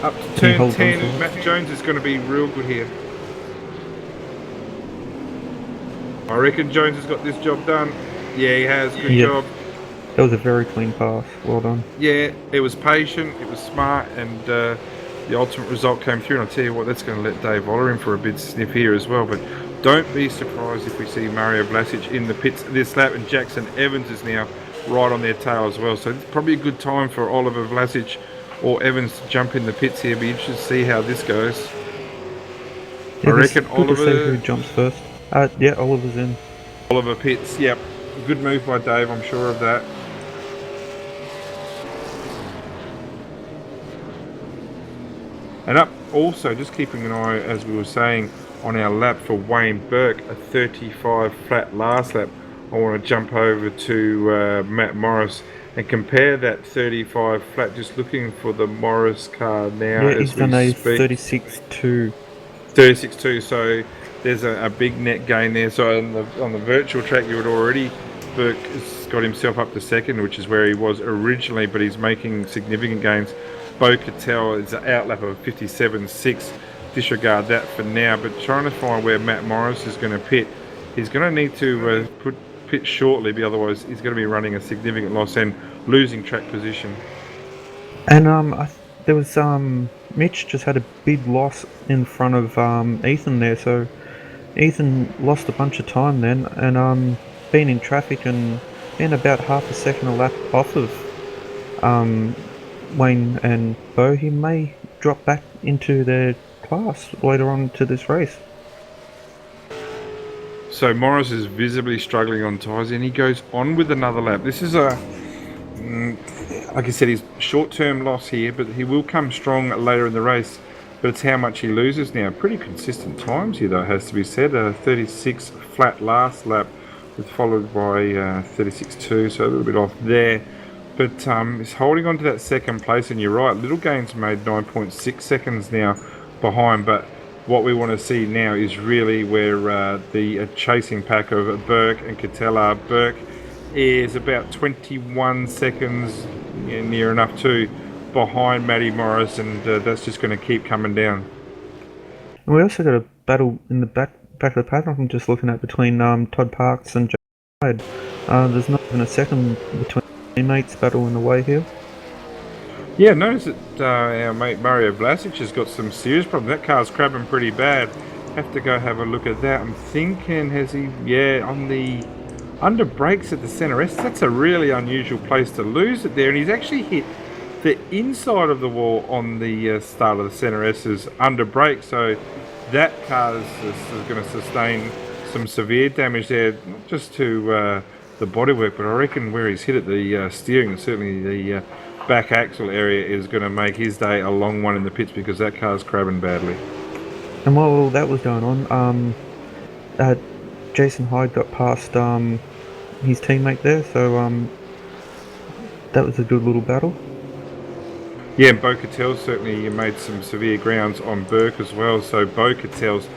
up to turn 10. Matt Jones is going to be real good here. I reckon Jones has got this job done. Yeah, he has. Good job. That was a very clean pass. Well done. Yeah, it was patient, it was smart, and the ultimate result came through. And I'll tell you what, that's going to let Dave Oller in for a bit sniff here as well. But don't be surprised if we see Mario Vlasic in the pits this lap, and Jackson Evans is now right on their tail as well. So it's probably a good time for Oliver Vlasic or Evans to jump in the pits here. Be interested to see how this goes. Yeah, I reckon Oliver. To see who jumps first. Yeah, Oliver's in. Oliver pits, yep. Good move by Dave, I'm sure of that. And up also, just keeping an eye, as we were saying, on our lap for Wayne Burke, a 35 flat last lap. I want to jump over to Matt Morris and compare that 35 flat, just looking for the Morris car now. Yeah, he's done a 36.2. 36.2, so there's a big net gain there. So on the virtual track, you would already, Burke has got himself up to second, which is where he was originally, but he's making significant gains. Bo Cattell is an outlap of 57.6. Disregard that for now, but trying to find where Matt Morris is going to pit. He's going to need to pit shortly, but otherwise he's going to be running a significant loss and losing track position. And there was Mitch just had a big loss in front of Ethan there, so Ethan lost a bunch of time then, and been in traffic and been about half a second a lap off of Wayne and Bo. He may drop back into their class later on to this race. So Morris is visibly struggling on tyres, and he goes on with another lap. This is like I said, his short-term loss here, but he will come strong later in the race. But it's how much he loses now. Pretty consistent times here, though, has to be said. 36 flat last lap, followed by 36.2, so a little bit off there. But he's holding on to that second place, and you're right, Little Gain's made 9.6 seconds now behind, but what we want to see now is really where the chasing pack of Burke and Cattell are. Burke is about 21 seconds, near enough too, behind Matty Morris, and that's just going to keep coming down. And we also got a battle in the back of the pack. I'm just looking at between Todd Parks and Jack Hyde. There's not even a second between teammates battle in the way here. Yeah, notice that our mate Mario Vlasic has got some serious problems. That car's crabbing pretty bad. Have to go have a look at that. I'm thinking, has he? Yeah, on the under brakes at the centre S. That's a really unusual place to lose it there, and he's actually hit the inside of the wall on the start of the centre S's under brake. So that car is going to sustain some severe damage there, not just to the bodywork, but I reckon where he's hit at the steering, and certainly the back axle area, is going to make his day a long one in the pits, because that car's crabbing badly. And while that was going on, Jason Hyde got past his teammate there, so that was a good little battle. Yeah, and Bo Cattell certainly made some severe grounds on Burke as well. So Bo Cattell's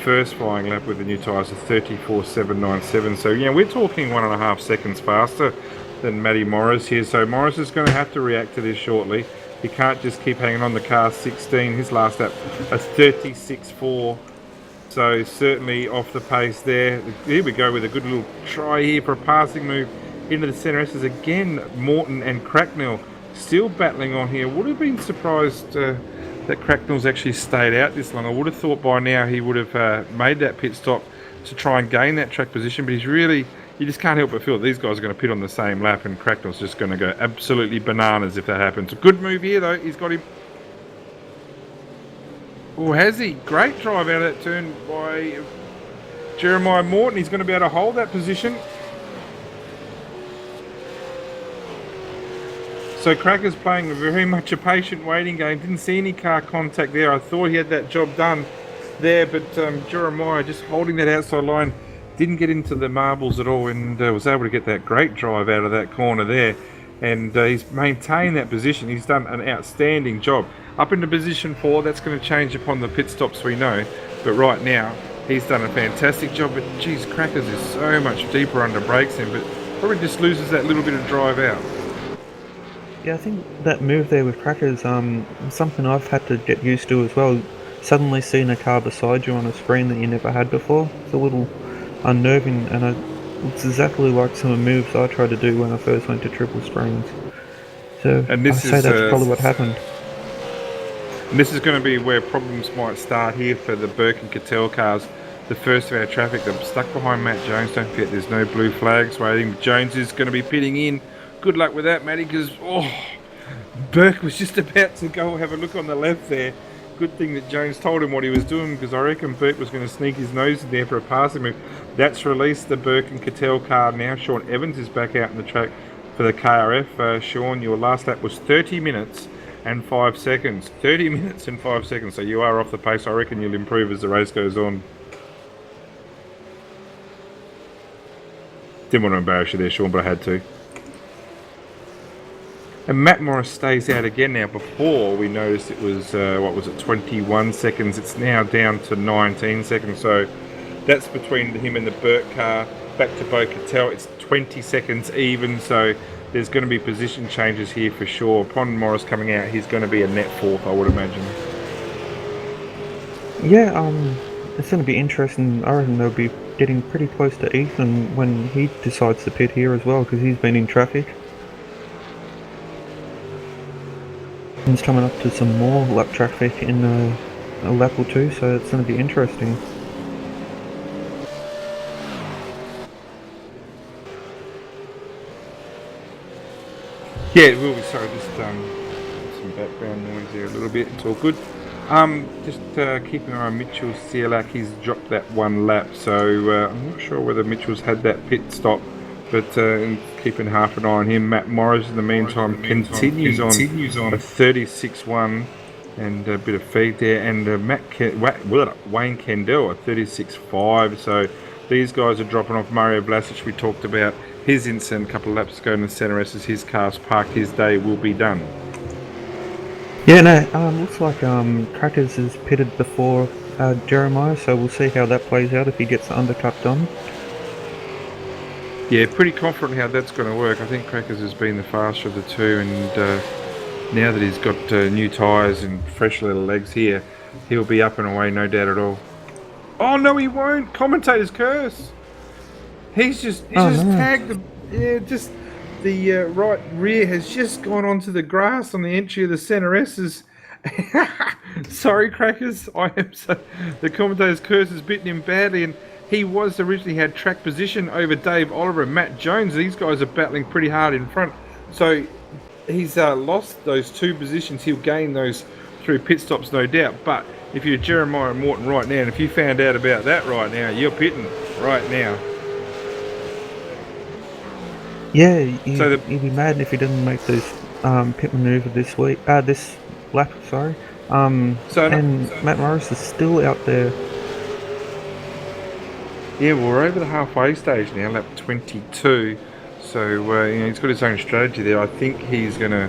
first flying lap with the new tyres are 34.797. So yeah, we're talking 1.5 seconds faster than Matty Morris here. So Morris is going to have to react to this shortly. He can't just keep hanging on. The car 16. His last lap a 36.4. So certainly off the pace there. Here we go with a good little try here for a passing move into the centre S's again. Morton and Cracknell still battling on here. Would have been surprised that Cracknell's actually stayed out this long. I would have thought by now he would have made that pit stop to try and gain that track position, but you just can't help but feel that these guys are going to pit on the same lap, and Cracknell's just going to go absolutely bananas if that happens. A good move here though. He's got him. Oh, has he? Great drive out of that turn by Jeremiah Morton. He's going to be able to hold that position. So Cracker's playing very much a patient waiting game. Didn't see any car contact there. I thought he had that job done there, but Jeremiah just holding that outside line, didn't get into the marbles at all, and was able to get that great drive out of that corner there. And he's maintained that position. He's done an outstanding job. Up into position 4, that's going to change upon the pit stops, we know. But right now, he's done a fantastic job. But geez, Crackers is so much deeper under brakes then, but probably just loses that little bit of drive out. Yeah, I think that move there with Crackers, something I've had to get used to as well. Suddenly seeing a car beside you on a screen that you never had before, it's a little unnerving, and it's exactly like some of the moves I tried to do when I first went to triple screens. So and this that's probably what happened. And this is going to be where problems might start here for the Burke and Cattell cars. The first of our traffic, they're stuck behind Matt Jones. Don't forget there's no blue flags waiting. Jones is going to be pitting in. Good luck with that, Matty, because Burke was just about to go have a look on the left there. Good thing that Jones told him what he was doing, because I reckon Burke was going to sneak his nose in there for a passing move. That's released the Burke and Cattell car now. Sean Evans is back out in the track for the KRF. Sean, your last lap was 30 minutes and 5 seconds. 30 minutes and 5 seconds, so you are off the pace. I reckon you'll improve as the race goes on. Didn't want to embarrass you there, Sean, but I had to. And Matt Morris stays out again now. Before we noticed it was, 21 seconds. It's now down to 19 seconds. So that's between him and the Burke car. Back to Bo Cattell, it's 20 seconds even. So there's going to be position changes here for sure. Upon Morris coming out, he's going to be a net 4th, I would imagine. Yeah, it's going to be interesting. I reckon they'll be getting pretty close to Ethan when he decides to pit here as well, because he's been in traffic. He's coming up to some more lap traffic in a lap or two, so it's going to be interesting. Yeah, it will be. Sorry, just some background noise there a little bit. It's all good. Just keeping an eye on Mitchell Cielak. He's dropped that one lap, so I'm not sure whether Mitchell's had that pit stop, but keeping half an eye on him. Matt Morris, in the meantime, continues on a 36.1 and a bit of feed there. And Wayne Kendall, a 36.5. So these guys are dropping off. Mario Vlasic, we talked about his incident a couple of laps ago in the centre S as his car's parked. His day will be done. Yeah, no, looks like Crackers is pitted before Jeremiah, so we'll see how that plays out if he gets the undercut done. Yeah, pretty confident how that's going to work. I think Crackers has been the faster of the two, and now that he's got new tyres and fresh little legs here, he'll be up and away, no doubt at all. Oh no, he won't! Commentator's curse. He's Oh just no. tagged just the right rear has just gone onto the grass on the entry of the centre S's. Sorry, Crackers. I am so. The commentator's curse has bitten him badly, and he was originally had track position over Dave Oliver and Matt Jones. These guys are battling pretty hard in front, so he's lost those two positions. He'll gain those through pit stops, no doubt. But if you're Jeremiah Morton right now, and if you found out about that right now, you're pitting right now. Yeah, So you'd be mad if he didn't make this pit maneuver this week. This lap, sorry. And Matt Morris is still out there. yeah, well, we're over the halfway stage now, lap 22. So he's got his own strategy there. I think he's going to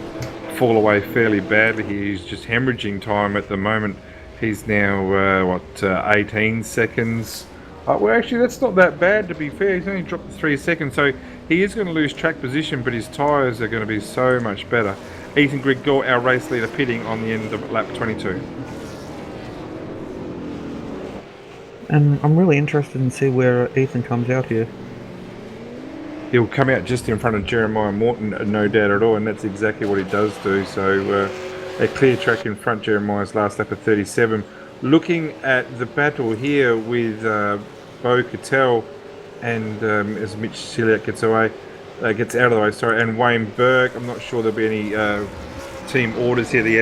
fall away fairly badly here. He's just hemorrhaging time at the moment. He's now 18 seconds. Well, actually, that's not that bad to be fair. He's only dropped 3 seconds, so he is going to lose track position, but his tyres are going to be so much better. Ethan Grigor, our race leader, pitting on the end of lap 22. And I'm really interested in see where Ethan comes out here. He'll come out just in front of Jeremiah Morton, no doubt at all, and that's exactly what he does do. So a clear track in front. Jeremiah's last lap of 37. Looking at the battle here with Bo Cattell and as Mitch Ciliac gets out of the way, sorry, and Wayne Burke. I'm not sure there'll be any team orders here. The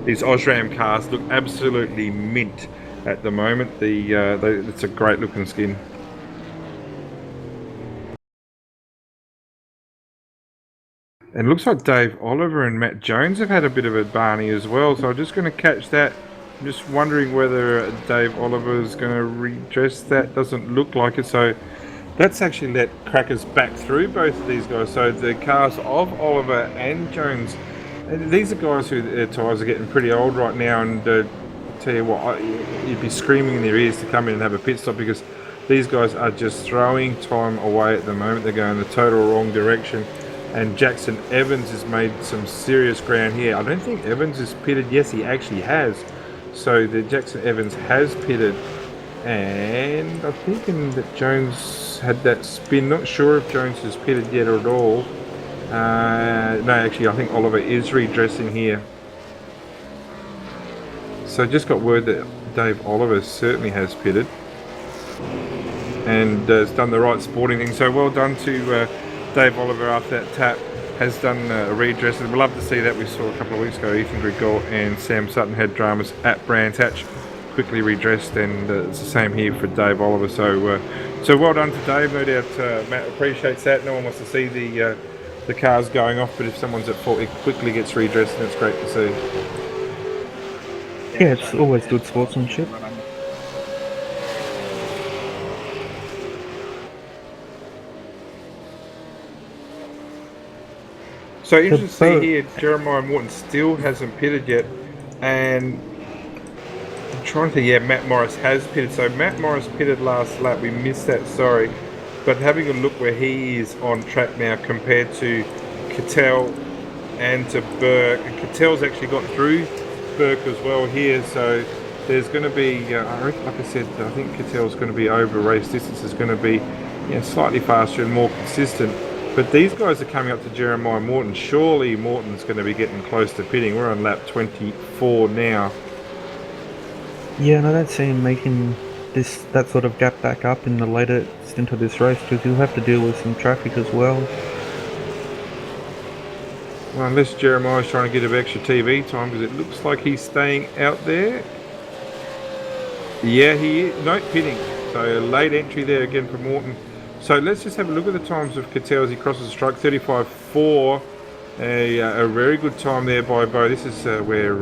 these Osram cars look absolutely mint at the moment. It's a great looking skin. And it looks like Dave Oliver and Matt Jones have had a bit of a Barney as well, so I'm just going to catch that. I'm just wondering whether Dave Oliver is going to redress that. Doesn't look like it, so that's actually let Crackers back through both of these guys. So the cars of Oliver and Jones, these are guys who their tyres are getting pretty old right now, and tell you what, you'd be screaming in their ears to come in and have a pit stop, because these guys are just throwing time away at the moment. They're going the total wrong direction. And Jackson Evans has made some serious ground here. I don't think Evans has pitted. Yes, he actually has. So the Jackson Evans has pitted. And I'm thinking that Jones had that spin. Not sure if Jones has pitted yet at all. No, actually, I think Oliver is redressing here. So just got word that Dave Oliver certainly has pitted. And has done the right sporting thing. So well done to Dave Oliver after that tap. Has done a redress, and we'd love to see that. We saw a couple of weeks ago Ethan Grigor and Sam Sutton had dramas at Brands Hatch, quickly redressed, and it's the same here for Dave Oliver. So well done to Dave. No doubt Matt appreciates that. No one wants to see the cars going off, but if someone's at fault, it quickly gets redressed, and it's great to see. Yeah, it's always good sportsmanship. So interesting to see here, Jeremiah Morton still hasn't pitted yet, and I'm trying to think, yeah, Matt Morris has pitted. So Matt Morris pitted last lap, we missed that, sorry. But having a look where he is on track now compared to Cattell and to Burke, and Cattell's actually got through Burke as well here, so there's going to be, like I said, I think Cattell's going to be over race distance, is going to be slightly faster and more consistent. But these guys are coming up to Jeremiah Morton. Surely Morton's going to be getting close to pitting. We're on lap 24 now. Yeah, and I don't see him making that sort of gap back up in the later stint of this race, because he'll have to deal with some traffic as well. Well, unless Jeremiah's trying to get a bit of extra TV time, because it looks like he's staying out there. Yeah, he is. No, pitting. So a late entry there again for Morton. So let's just have a look at the times of Cattell as he crosses the strike. 35.4, a very good time there by Bo. This is where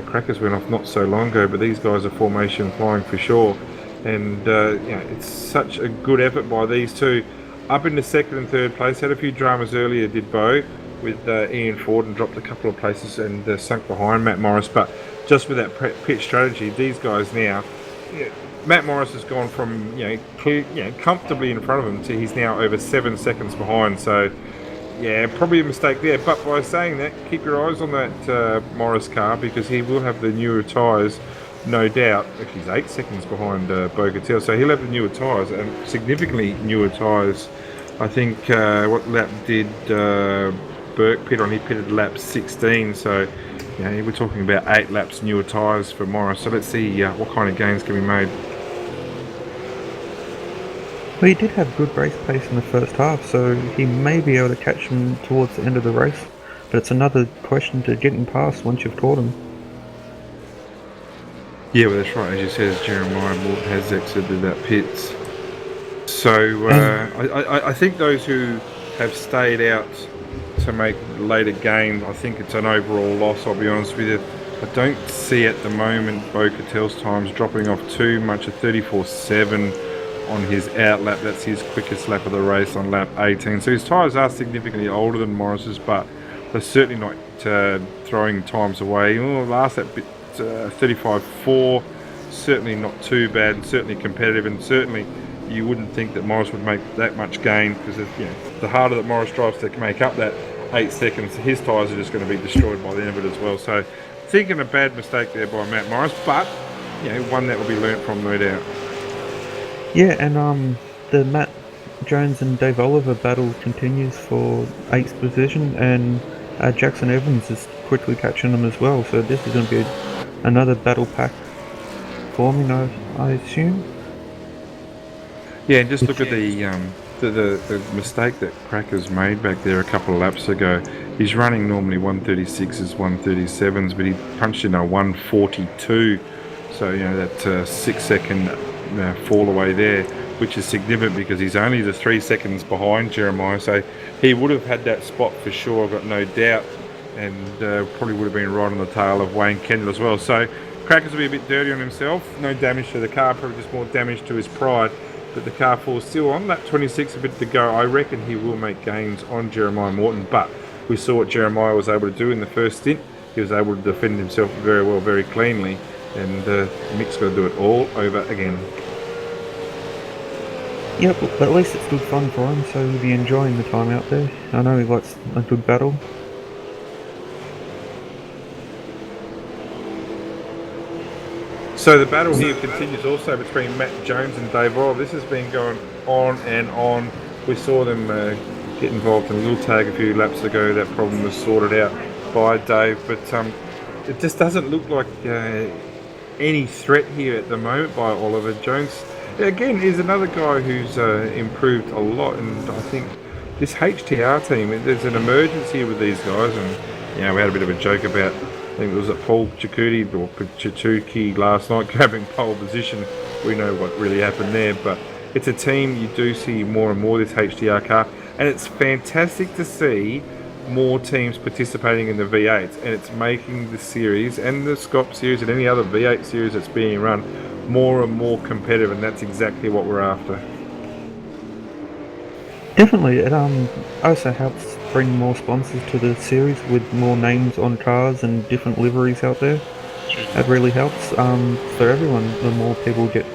Crackers went off not so long ago, but these guys are formation flying for sure. And it's such a good effort by these two. Up into second and third place. Had a few dramas earlier, did Bo, with Ian Ford, and dropped a couple of places and sunk behind Matt Morris. But just with that pit strategy, these guys now, Matt Morris has gone from comfortably in front of him to he's now over 7 seconds behind. So yeah, probably a mistake there. But by saying that, keep your eyes on that Morris car because he will have the newer tyres, no doubt. Actually, he's 8 seconds behind Bogatel, so he'll have the newer tyres and significantly newer tyres. I think what lap did Burke pit on? He pitted lap 16, so we're talking about 8 laps newer tyres for Morris. So let's see what kind of gains can be made. Well, he did have good race pace in the first half, so he may be able to catch him towards the end of the race. But it's another question to get him past once you've caught him. Yeah, well, that's right. As you said, Jeremiah Morton has exited that pits. So I think those who have stayed out to make later gains, I think it's an overall loss, I'll be honest with you. I don't see at the moment Bo-Katel's times dropping off too much, a 34.7 on his out lap. That's his quickest lap of the race on lap 18. So his tyres are significantly older than Morris's, but they're certainly not throwing times away. Last lap bit 35.4, certainly not too bad, and certainly competitive, and certainly you wouldn't think that Morris would make that much gain because the harder that Morris drives to make up that 8 seconds, his tyres are just going to be destroyed by the end of it as well. So thinking a bad mistake there by Matt Morris, but one that will be learnt from, no doubt. Yeah, and the Matt Jones and Dave Oliver battle continues for 8th position, and Jackson Evans is quickly catching them as well. So this is going to be another battle pack forming, I assume. Yeah, and just look at the mistake that Cracker's made back there a couple of laps ago. He's running normally 136s, 137s, but he punched in a 142. So that 6 second fall away there, which is significant because he's only the 3 seconds behind Jeremiah. So he would have had that spot for sure, I've got no doubt, and probably would have been right on the tail of Wayne Kendall as well. So Crackers will be a bit dirty on himself. No damage to the car, probably just more damage to his pride. But the car falls still on lap 26, a bit to go. I reckon he will make gains on Jeremiah Morton, but we saw what Jeremiah was able to do in the first stint. He was able to defend himself very well, very cleanly, and Mick's got to do it all over again. Yep, but at least it's good fun for him, so he'll be enjoying the time out there. I know he likes a good battle. So the battle here continues also between Matt Jones and Dave Roll. This has been going on and on. We saw them get involved in a little tag a few laps ago. That problem was sorted out by Dave, but it just doesn't look like any threat here at the moment by Oliver. Jones, again, is another guy who's improved a lot, and I think this HTR team, there's an emergence here with these guys, and we had a bit of a joke about, I think it was at Paul Chikuti last night grabbing pole position. We know what really happened there, but it's a team you do see more and more, this HDR car, and it's fantastic to see more teams participating in the V8s, and it's making the series and the SCOP series and any other V8 series that's being run more and more competitive, and that's exactly what we're after. Definitely, it also helps bring more sponsors to the series with more names on cars and different liveries out there. That really helps for everyone. The more people get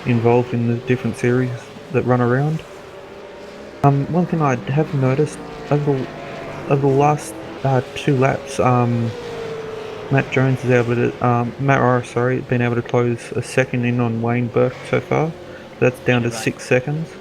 involved in the different series that run around. One thing I have noticed over the last 2 laps, Matt Jones is able to, Matt Morris, been able to close a second in on Wayne Burke so far. That's down to 6 seconds.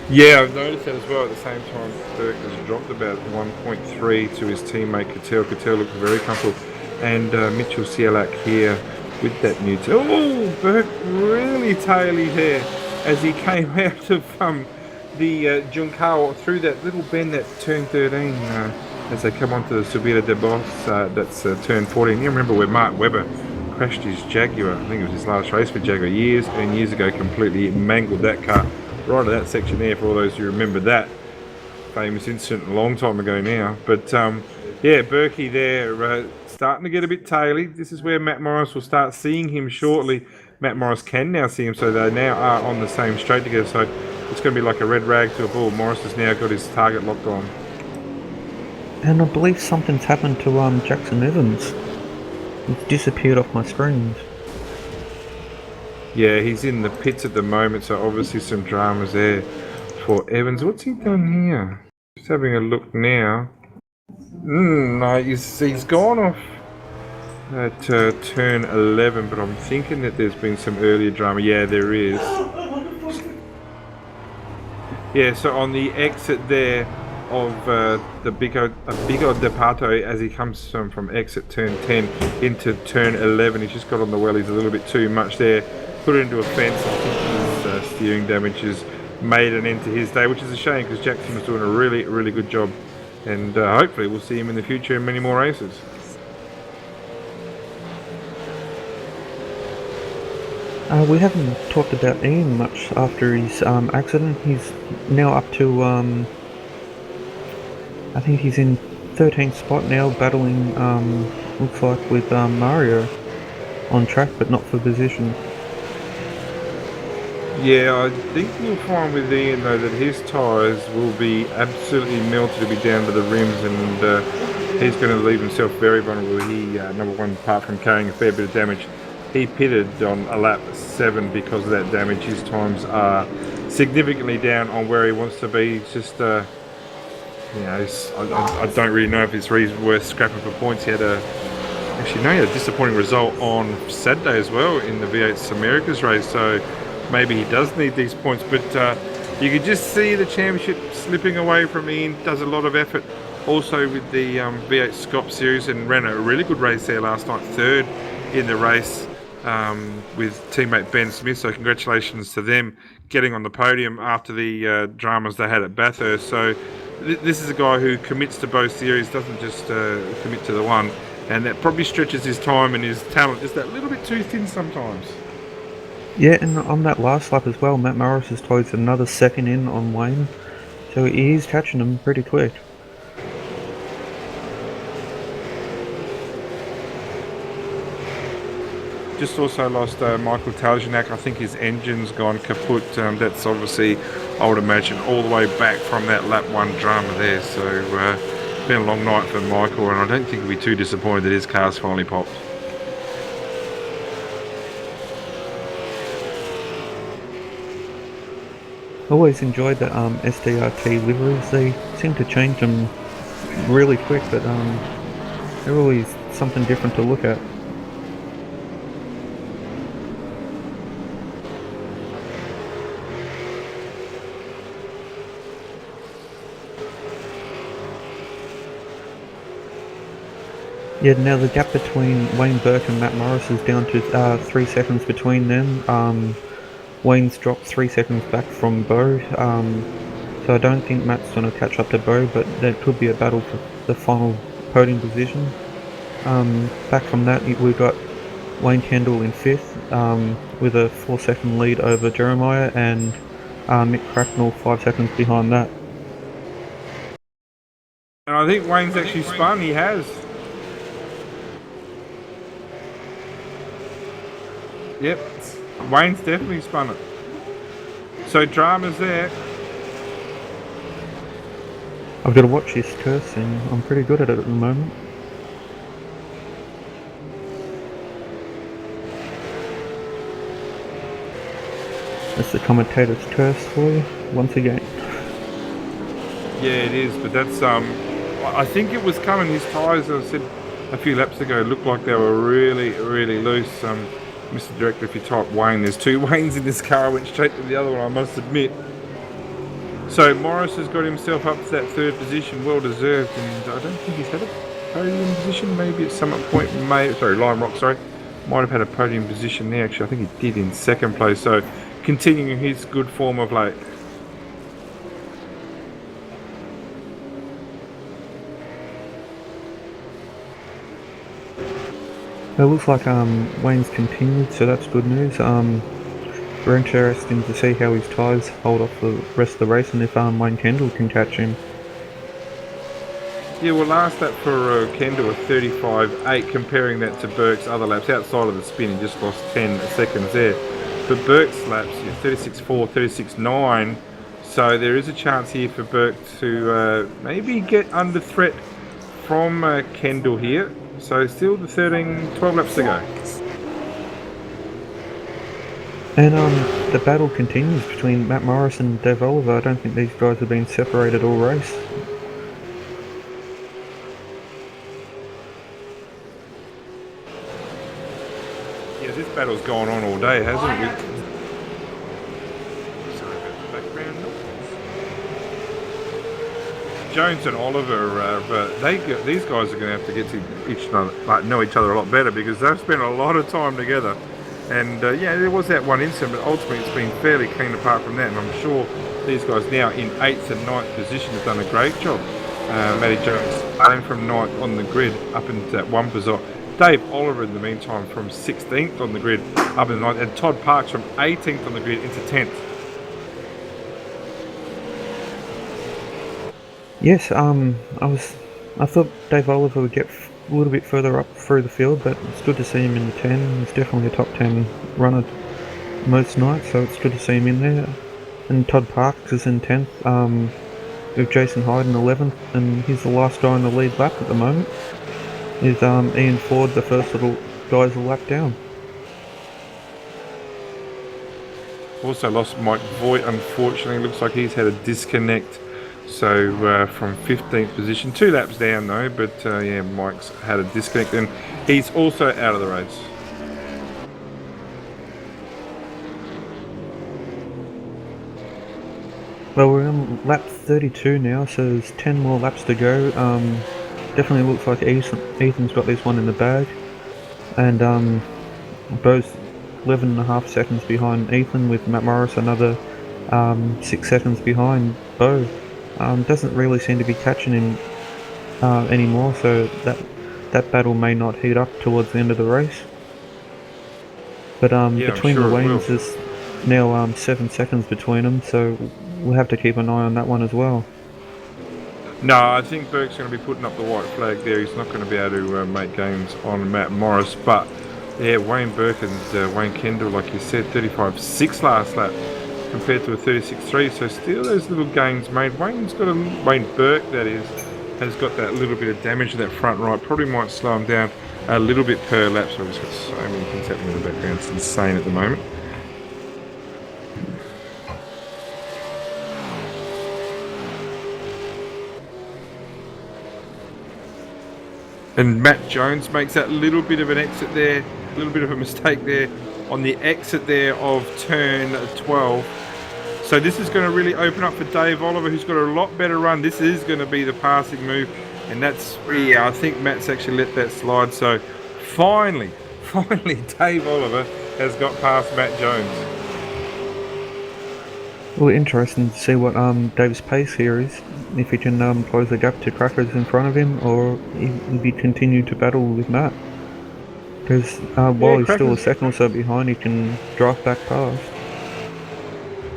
Yeah, I've noticed that as well. At the same time, Burke has dropped about 1.3 to his teammate Cattell. Cattell looks very comfortable. And Mitchell Sialak here with that new tail. Oh, Burke really taily there as he came out of the Junkawa through that little bend, that turn 13, as they come onto the Subida de Boss, that's turn 14. You remember where Mark Webber crashed his Jaguar, I think it was his last race for Jaguar, years and years ago, completely mangled that car. Right at that section there, for all those who remember that famous incident a long time ago now. But Berkey there starting to get a bit taily. This is where Matt Morris will start seeing him shortly. Matt Morris can now see him, so they now are on the same straight together. So it's going to be like a red rag to a bull. Morris has now got his target locked on. And I believe something's happened to Jackson Evans. He's disappeared off my screens. Yeah, he's in the pits at the moment, so obviously some dramas there for Evans. What's he done here? Just having a look now. No, he's gone off at turn 11, but I'm thinking that there's been some earlier drama. Yeah, there is. Yeah, so on the exit there of the Bigo de Pato, as he comes from exit turn 10 into turn 11, he's just got on the wellies a little bit too much there. Put it into a fence. I think his steering damage has made an end to his day, which is a shame because Jackson was doing a really good job. And hopefully we'll see him in the future in many more races. We haven't talked about Ian much after his accident. He's now up to, I think he's in 13th spot now, battling, looks like with Mario on track, but not for position. Yeah, I think you'll find with Ian though that his tyres will be absolutely melted to be down to the rims, and he's going to leave himself very vulnerable. He, number one, apart from carrying a fair bit of damage, he pitted on a lap 7 because of that damage. His times are significantly down on where he wants to be. It's just, you know, I don't really know if it's really worth scrapping for points. He had actually, no, he had a disappointing result on Saturday as well in the V8 Americas race, so maybe he does need these points, but you could just see the championship slipping away from Ian. Does a lot of effort also with the V8 Scop Series, and ran a really good race there last night, 3rd in the race with teammate Ben Smith, so congratulations to them getting on the podium after the dramas they had at Bathurst. So this is a guy who commits to both series, doesn't just commit to the one, and that probably stretches his time and his talent just that little bit too thin sometimes. Yeah, and on that last lap as well, Matt Morris has closed another second in on Wayne, so he's catching him pretty quick. Just also lost Michael Taljanak. I think his engine's gone kaput. That's obviously, I would imagine, all the way back from that lap 1 drama there. So it's been a long night for Michael, and I don't think he'll be too disappointed that his car's finally popped. Always enjoyed the SDRT liveries. They seem to change them really quick, but they're always something different to look at. Yeah, now the gap between Wayne Burke and Matt Morris is down to 3 seconds between them. Wayne's dropped 3 seconds back from Bo, so I don't think Matt's going to catch up to Bo, but there could be a battle for the final podium position. Back from that, we've got Wayne Kendall in 5th, with a 4-second lead over Jeremiah, and Mick Cracknell 5 seconds behind that. And I think Wayne's actually spun. He has. Yep, Wayne's definitely spun it. So drama's there. I've got to watch this cursing. I'm pretty good at it the moment. That's the commentator's curse for you, once again. Yeah, it is, but that's I think it was coming. His tyres, as I said a few laps ago, looked like they were really loose. Mr. Director, if you type Wayne, there's 2 Waynes in this car. I went straight to the other one, I must admit. So Morris has got himself up to that 3rd position, well deserved, and I don't think he's had a podium position. Maybe at some point, Lime Rock, might have had a podium position there. Actually, I think he did in 2nd place. So continuing his good form of late. It looks like Wayne's continued, so that's good news. We're interested to see how his tyres hold off the rest of the race, and if Wayne Kendall can catch him. Yeah, well, last lap for Kendall was 35.8, comparing that to Burke's other laps. Outside of the spin, he just lost 10 seconds there. But Burke's laps, 36.4, 36.9, so there is a chance here for Burke to maybe get under threat from Kendall here. So still the 12 laps to go. And the battle continues between Matt Morris and Dave Oliver. I don't think these guys have been separated all race. Yeah, this battle's gone on all day, hasn't it? Sorry about the background noise. Jones and Oliver, but these guys are going to have to get to each other, like know each other a lot better because they've spent a lot of time together. And yeah, there was that one incident, but ultimately it's been fairly clean apart from that. And I'm sure these guys now in 8th and 9th position have done a great job. Matty Jones starting from 9th on the grid up into that one position. Dave Oliver in the meantime from 16th on the grid up in the 9th, and Todd Parks from 18th on the grid into 10th. Yes, I thought Dave Oliver would get a little bit further up through the field, but it's good to see him in the 10. He's definitely a top 10 runner most nights, so it's good to see him in there. And Todd Parks is in 10th, with Jason Hyde in 11th, and he's the last guy on the lead lap at the moment. Is Ian Ford, the first little guy's a lap down. Also lost Mike Voigt, unfortunately. Looks like he's had a disconnect. So from 15th position, 2 laps down though, but yeah, Mike's had a disconnect and he's also out of the race. Well, we're on lap 32 now, so there's 10 more laps to go. Definitely looks like Ethan's got this one in the bag. And Bo's 11.5 seconds behind Ethan, with Matt Morris another 6 seconds behind Bo. Doesn't really seem to be catching him anymore, so that battle may not heat up towards the end of the race. But Yeah, between sure the lanes, there's now 7 seconds between them, so we'll have to keep an eye on that one as well. No, I think Burke's going to be putting up the white flag there. He's not going to be able to make gains on Matt Morris, but yeah, Wayne Burke and Wayne Kendall, like you said, 35.6 last lap compared to a 36.3, so still those little gains made. Wayne Burke, that is, has got that little bit of damage in that front right, probably might slow him down a little bit per lap. So I've just got so many things happening in the background, it's insane at the moment. And Matt Jones makes that little bit of an exit there, a little bit of a mistake there on the exit there of turn 12. So this is going to really open up for Dave Oliver, who's got a lot better run. This is going to be the passing move, and that's, yeah, I think Matt's actually let that slide. So finally, Dave Oliver has got past Matt Jones. Well, interesting to see what Dave's pace here is. If he can close the gap to Crackers in front of him, or if he continue to battle with Matt. Because while he's still a second or so behind, he can drive back past.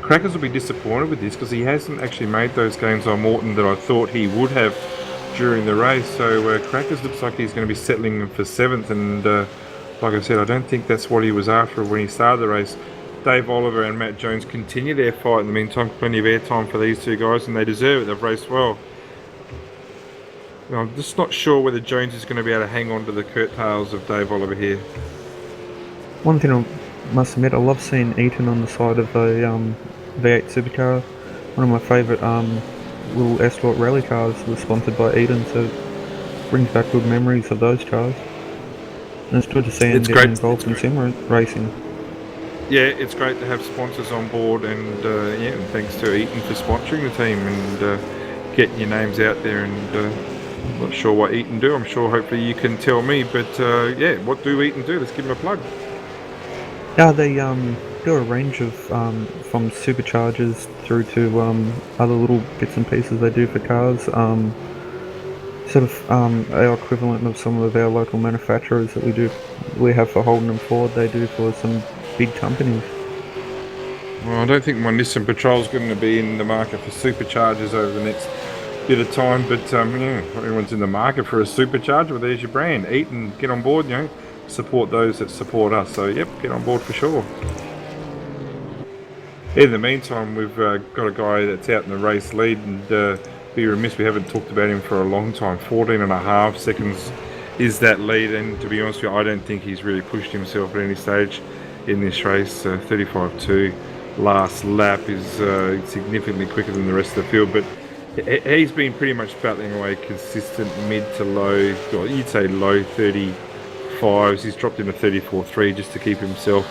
Crackers will be disappointed with this because he hasn't actually made those gains on Morton that I thought he would have during the race. So Crackers looks like he's going to be settling for 7th, and like I said, I don't think that's what he was after when he started the race. Dave Oliver and Matt Jones continue their fight in the meantime. Plenty of airtime for these two guys, and they deserve it. They've raced well. I'm just not sure whether Jones is going to be able to hang on to the curtails of Dave Oliver here. One thing I must admit, I love seeing Eaton on the side of a V8 Supercar. One of my favourite little Escort rally cars was sponsored by Eaton, so it brings back good memories of those cars. And it's good to see him getting involved in sim racing. Yeah, it's great to have sponsors on board, and yeah, and thanks to Eaton for sponsoring the team and getting your names out there. And I'm not sure what Eaton do. I'm sure hopefully you can tell me. But yeah, what do Eaton do? Let's give them a plug. Yeah, they do a range of from superchargers through to other little bits and pieces they do for cars. Sort of our equivalent of some of our local manufacturers that we have for Holden and Ford, they do for some big companies. Well, I don't think my Nissan Patrol's going to be in the market for superchargers over the next bit of time, but yeah, everyone's in the market for a supercharger. Well, there's your brand. Eaton, get on board, you know, support those that support us. So yep, get on board for sure. In the meantime, we've got a guy that's out in the race lead, and be remiss we haven't talked about him for a long time. 14.5 seconds is that lead, and to be honest with you, I don't think he's really pushed himself at any stage in this race. 35.2 last lap is significantly quicker than the rest of the field, but he's been pretty much battling away consistent mid to low, or you'd say low 35s. He's dropped into 34.3 just to keep himself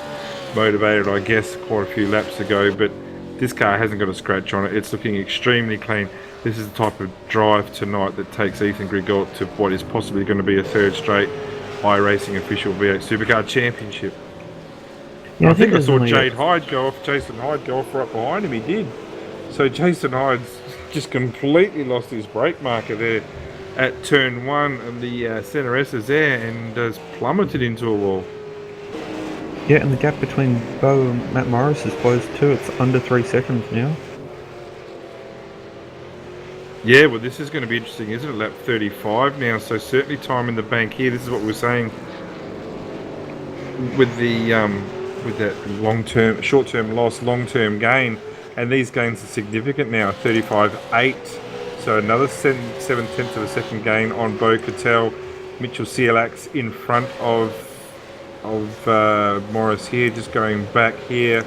motivated, I guess, quite a few laps ago, but this car hasn't got a scratch on it. It's looking extremely clean. This is the type of drive tonight that takes Ethan Grigalt to what is possibly going to be a third straight iRacing official V8 Supercar Championship. Yeah, I think I saw Jason Hyde go off right behind him. He did. So Jason Hyde's just completely lost his brake marker there at turn 1, and the centre S is there and has plummeted into a wall. Yeah, and the gap between Bo and Matt Morris is closed too. It's under 3 seconds now. Yeah, well, this is going to be interesting, isn't it? Lap 35 now, so certainly time in the bank here. This is what we were saying with the with that short-term loss, long-term gain, and these gains are significant now. 35.8, so another 7/10 of a second gain on Bo Cattell. Mitchell Sielax in front of Morris here. Just going back here,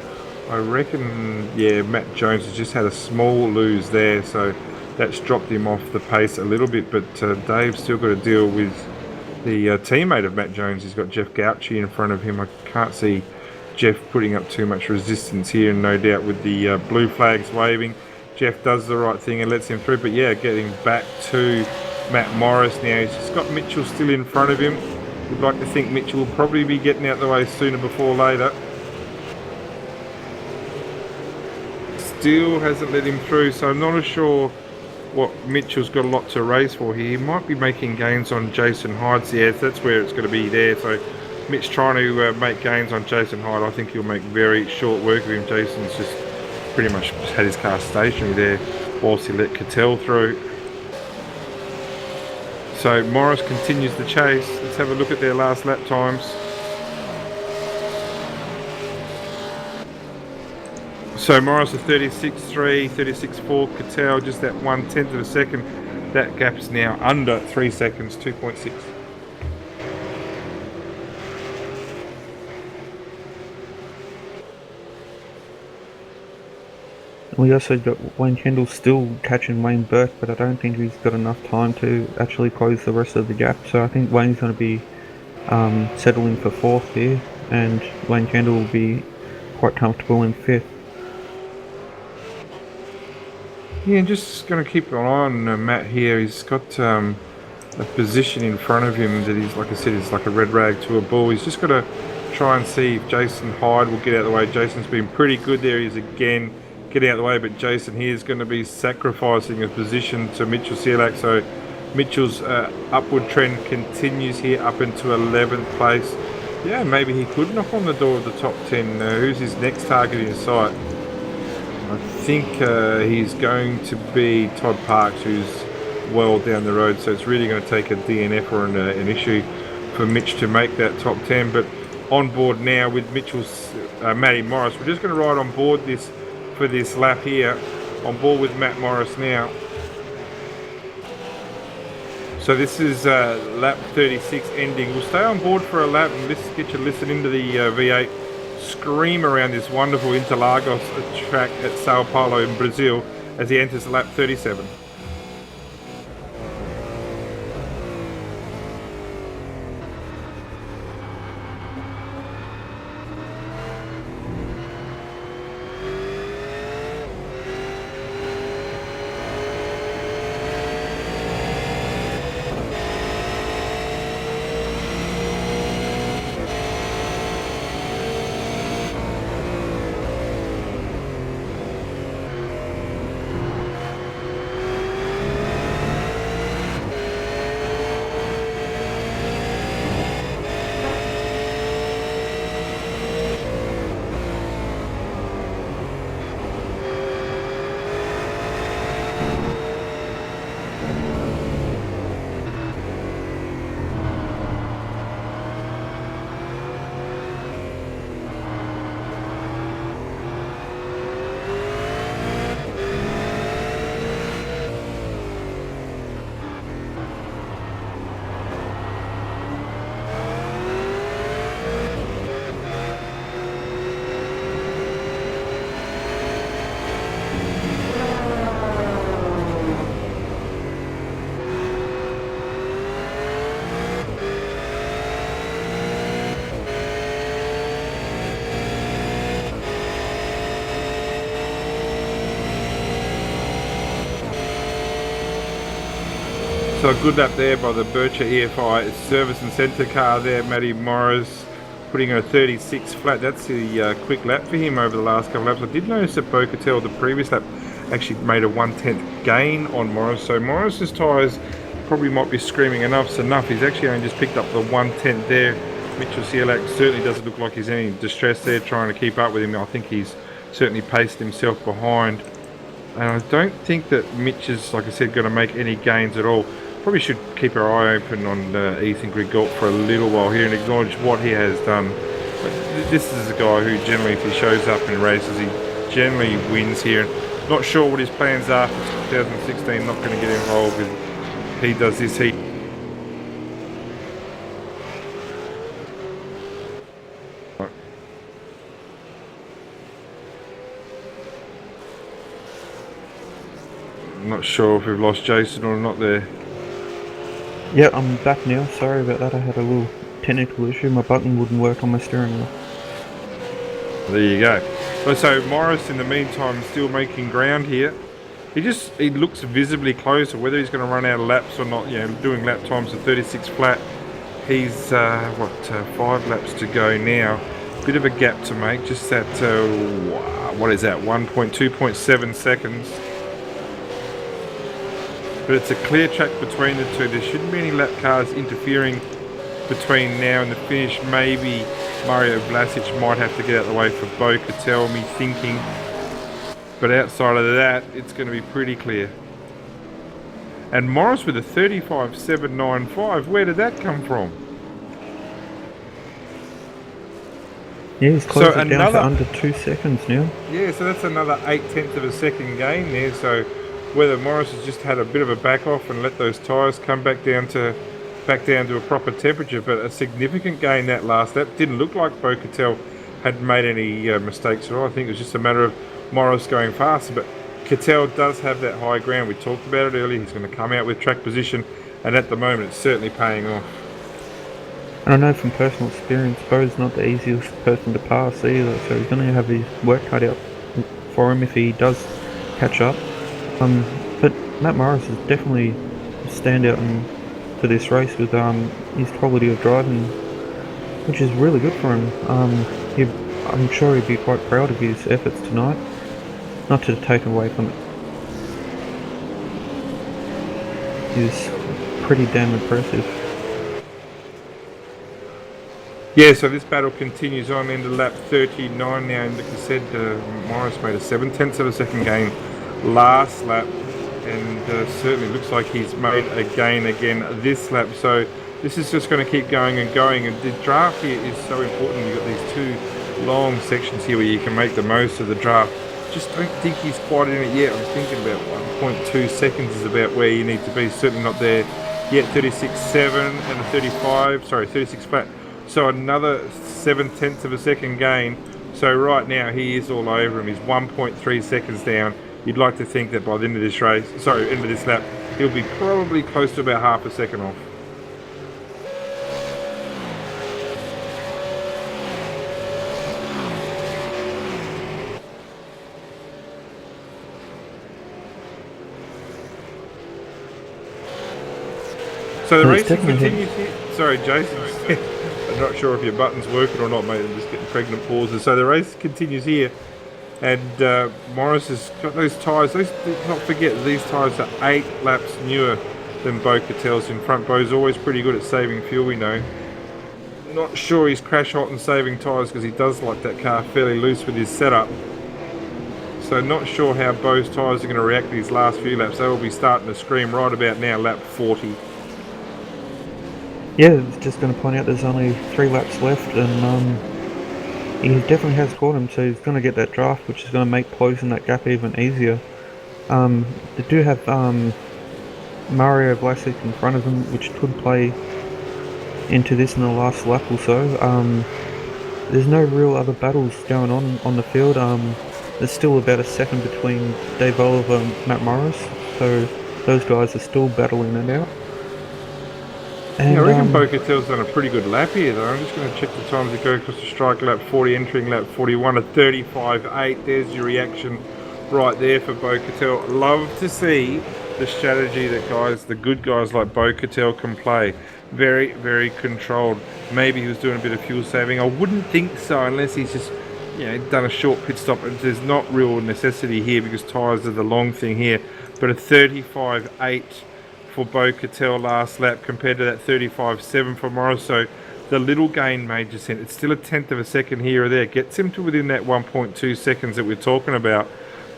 I reckon, yeah, Matt Jones has just had a small lose there, so that's dropped him off the pace a little bit, but Dave's still got to deal with the teammate of Matt Jones. He's got Jeff Gauci in front of him. I can't see Jeff putting up too much resistance here, and no doubt with the blue flags waving, Jeff does the right thing and lets him through. But yeah, getting back to Matt Morris now. He's just got Mitchell still in front of him. We'd like to think Mitchell will probably be getting out the way sooner before later. Still hasn't let him through, so I'm not sure what Mitchell's got a lot to race for here. He might be making gains on Jason Hyde. Yeah, that's where it's going to be there. So Mitch trying to make gains on Jason Hyde. I think he'll make very short work of him. Jason's just pretty much had his car stationary there whilst he let Cattell through. So Morris continues the chase. Let's have a look at their last lap times. So Morris is 36.3, 36.4, Cattell just that 1/10 of a second. That gap's now under 3 seconds, 2.6. We also got Wayne Kendall still catching Wayne Burke, but I don't think he's got enough time to actually close the rest of the gap. So I think Wayne's going to be settling for 4th here, and Wayne Kendall will be quite comfortable in 5th. Yeah, just going to keep an eye on Matt here. He's got a position in front of him that he's, like I said, is like a red rag to a bull. He's just got to try and see if Jason Hyde will get out of the way. Jason's been pretty good there. He's again getting out of the way, but Jason here is going to be sacrificing a position to Mitchell Sielax. So Mitchell's upward trend continues here up into 11th place. Yeah, maybe he could knock on the door of the top 10. Who's his next target in sight? I think he's going to be Todd Parks, who's well down the road, so it's really going to take a DNF or an issue for Mitch to make that top 10. But on board now with Mitchell's Matty Morris. We're just going to ride on board this for this lap here, on board with Matt Morris now. So this is lap 36 ending. We'll stay on board for a lap and let's get you to listen into the V8 scream around this wonderful Interlagos track at Sao Paulo in Brazil as he enters lap 37. So a good lap there by the Bircher EFI service and centre car there. Matty Morris putting in a 36 flat. That's the quick lap for him over the last couple of laps. I did notice that Bocatel, the previous lap, actually made a 1/10 gain on Morris. So Morris's tyres probably might be screaming enough's enough. He's actually only just picked up the 1/10 there. Mitchell Sielak certainly doesn't look like he's in any distress there trying to keep up with him. I think he's certainly paced himself behind. And I don't think that Mitch is, like I said, going to make any gains at all. Probably should keep our eye open on Ethan Grigalt for a little while here and acknowledge what he has done. But this is a guy who generally, if he shows up in races, he generally wins here. Not sure what his plans are for 2016. Not going to get involved with. He does this. He. I'm not sure if we've lost Jason or not there. Yeah, I'm back now. Sorry about that. I had a little technical issue. My button wouldn't work on my steering wheel. There you go. So Morris, in the meantime, still making ground here. He looks visibly closer. Whether he's going to run out of laps or not, doing lap times at 36 flat. He's 5 laps to go now. Bit of a gap to make. Just at what is that? 2.7 seconds. But it's a clear track between the two. There shouldn't be any lap cars interfering between now and the finish. Maybe Mario Vlasic might have to get out of the way for Bocatel, me thinking. But outside of that, it's going to be pretty clear. And Morris with a 35.795. Where did that come from? Yeah, he's closed it down to under 2 seconds now. Yeah, so that's another 0.8 of a second gain there. So whether Morris has just had a bit of a back off and let those tyres come back down to a proper temperature, but a significant gain that last lap. Didn't look like Bocatel had made any mistakes at all. I think it was just a matter of Morris going faster, but Cattell does have that high ground. We talked about it earlier. He's going to come out with track position, and at the moment it's certainly paying off. And I know from personal experience, Bo's not the easiest person to pass either, so he's going to have his work cut out for him if he does catch up. But Matt Morris is definitely a standout for this race with his quality of driving, which is really good for him. I'm sure he'd be quite proud of his efforts tonight, not to take away from it. He's pretty damn impressive. Yeah, so this battle continues on into lap 39 now, and like I said, Morris made a 0.7 of a second gain last lap, and certainly looks like he's made a gain again this lap. So this is just going to keep going and going, and the draft here is so important. You've got these two long sections here where you can make the most of the draft. Just don't think he's quite in it yet. I'm thinking about 1.2 seconds is about where you need to be. Certainly not there yet. 36.7 and a 36 flat. So another 0.7 of a second gain. So right now he is all over him. He's 1.3 seconds down. You'd like to think that by the end of this end of this lap, he'll be probably close to about half a second off. So the race continues here. Sorry, Jason. I'm not sure if your button's working or not, mate. I'm just getting pregnant pauses. So the race continues here. And Morris has got those tyres. Let's not forget these tyres are 8 laps newer than Bocatel's in front. Bo's always pretty good at saving fuel, we know. Not sure he's crash hot and saving tyres because he does like that car fairly loose with his setup. So not sure how Bo's tyres are going to react to these last few laps. They will be starting to scream right about now, lap 40. Yeah, I was just going to point out there's only 3 laps left, and he definitely has caught him, so he's going to get that draft, which is going to make closing that gap even easier. They do have Mario Vlasic in front of him, which could play into this in the last lap or so. There's no real other battles going on the field. There's still about a second between Dave Oliver and Matt Morris, so those guys are still battling it out. And, yeah, I reckon Bocatel's done a pretty good lap here though. I'm just going to check the times to go across the strike. Lap 40, entering lap 41 at 35.8. There's your reaction right there for Bocatel. Love to see the strategy that the good guys like Bo Cattell can play. Very, very controlled. Maybe he was doing a bit of fuel saving. I wouldn't think so unless he's just, done a short pit stop. There's not real necessity here because tyres are the long thing here. But a 35.8 for Bo Cattell last lap compared to that 35.7 for Morris. So the little gain made just sense. It's still a tenth of a second here or there. Gets him to within that 1.2 seconds that we're talking about.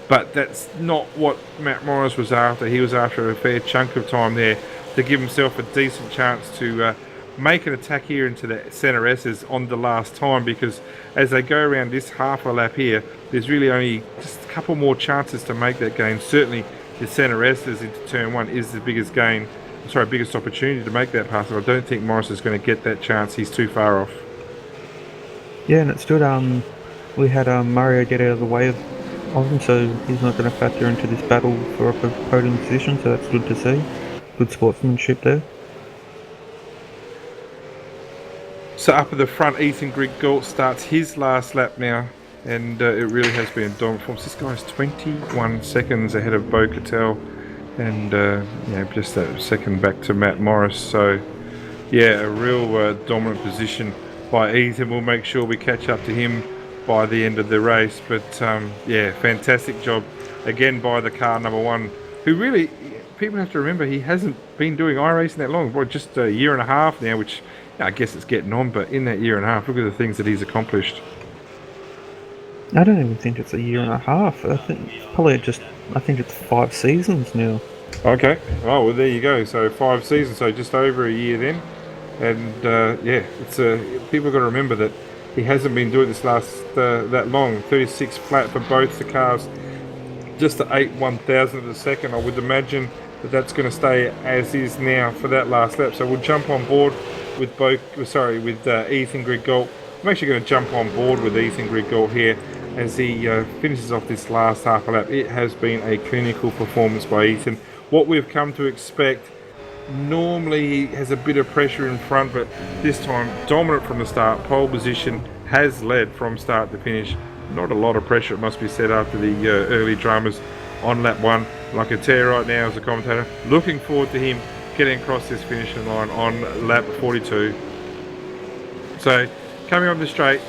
But that's not what Matt Morris was after. He was after a fair chunk of time there to give himself a decent chance to make an attack here into the centre S's on the last time, because as they go around this half a lap here, there's really only just a couple more chances to make that gain. Certainly the centre S's into turn one is the biggest biggest opportunity to make that pass. I don't think Morris is going to get that chance. He's too far off. Yeah, and it's good. We had Mario get out of the way of him, so he's not going to factor into this battle for a podium position. So that's good to see. Good sportsmanship there. So up at the front, Ethan Griggault starts his last lap now, and it really has been a dominant performance. This guy's 21 seconds ahead of Bo Cattell, and just that second back to Matt Morris. So yeah, a real dominant position by Ethan. We'll make sure we catch up to him by the end of the race. But fantastic job again by the car number one, who really, people have to remember, he hasn't been doing iRacing that long. Boy, just a year and a half now, which I guess it's getting on, but in that year and a half, look at the things that he's accomplished. I don't even think it's a year and a half. I think it's 5 seasons now. Okay. Oh, well, there you go. So 5 seasons, so just over a year then. And it's people got to remember that he hasn't been doing this that long. 36 flat for both the cars, just the 8 1,000th of a second. I would imagine that's going to stay as is now for that last lap. So we'll jump on board with Ethan Griggault. I'm actually going to jump on board with Ethan Griggault here as he finishes off this last half a lap. It has been a clinical performance by Ethan. What we've come to expect. Normally he has a bit of pressure in front, but this time dominant from the start. Pole position, has led from start to finish. Not a lot of pressure, it must be said, after the early dramas on lap one. And I can tell you right now as a commentator, looking forward to him getting across this finishing line on lap 42. So coming on the straight,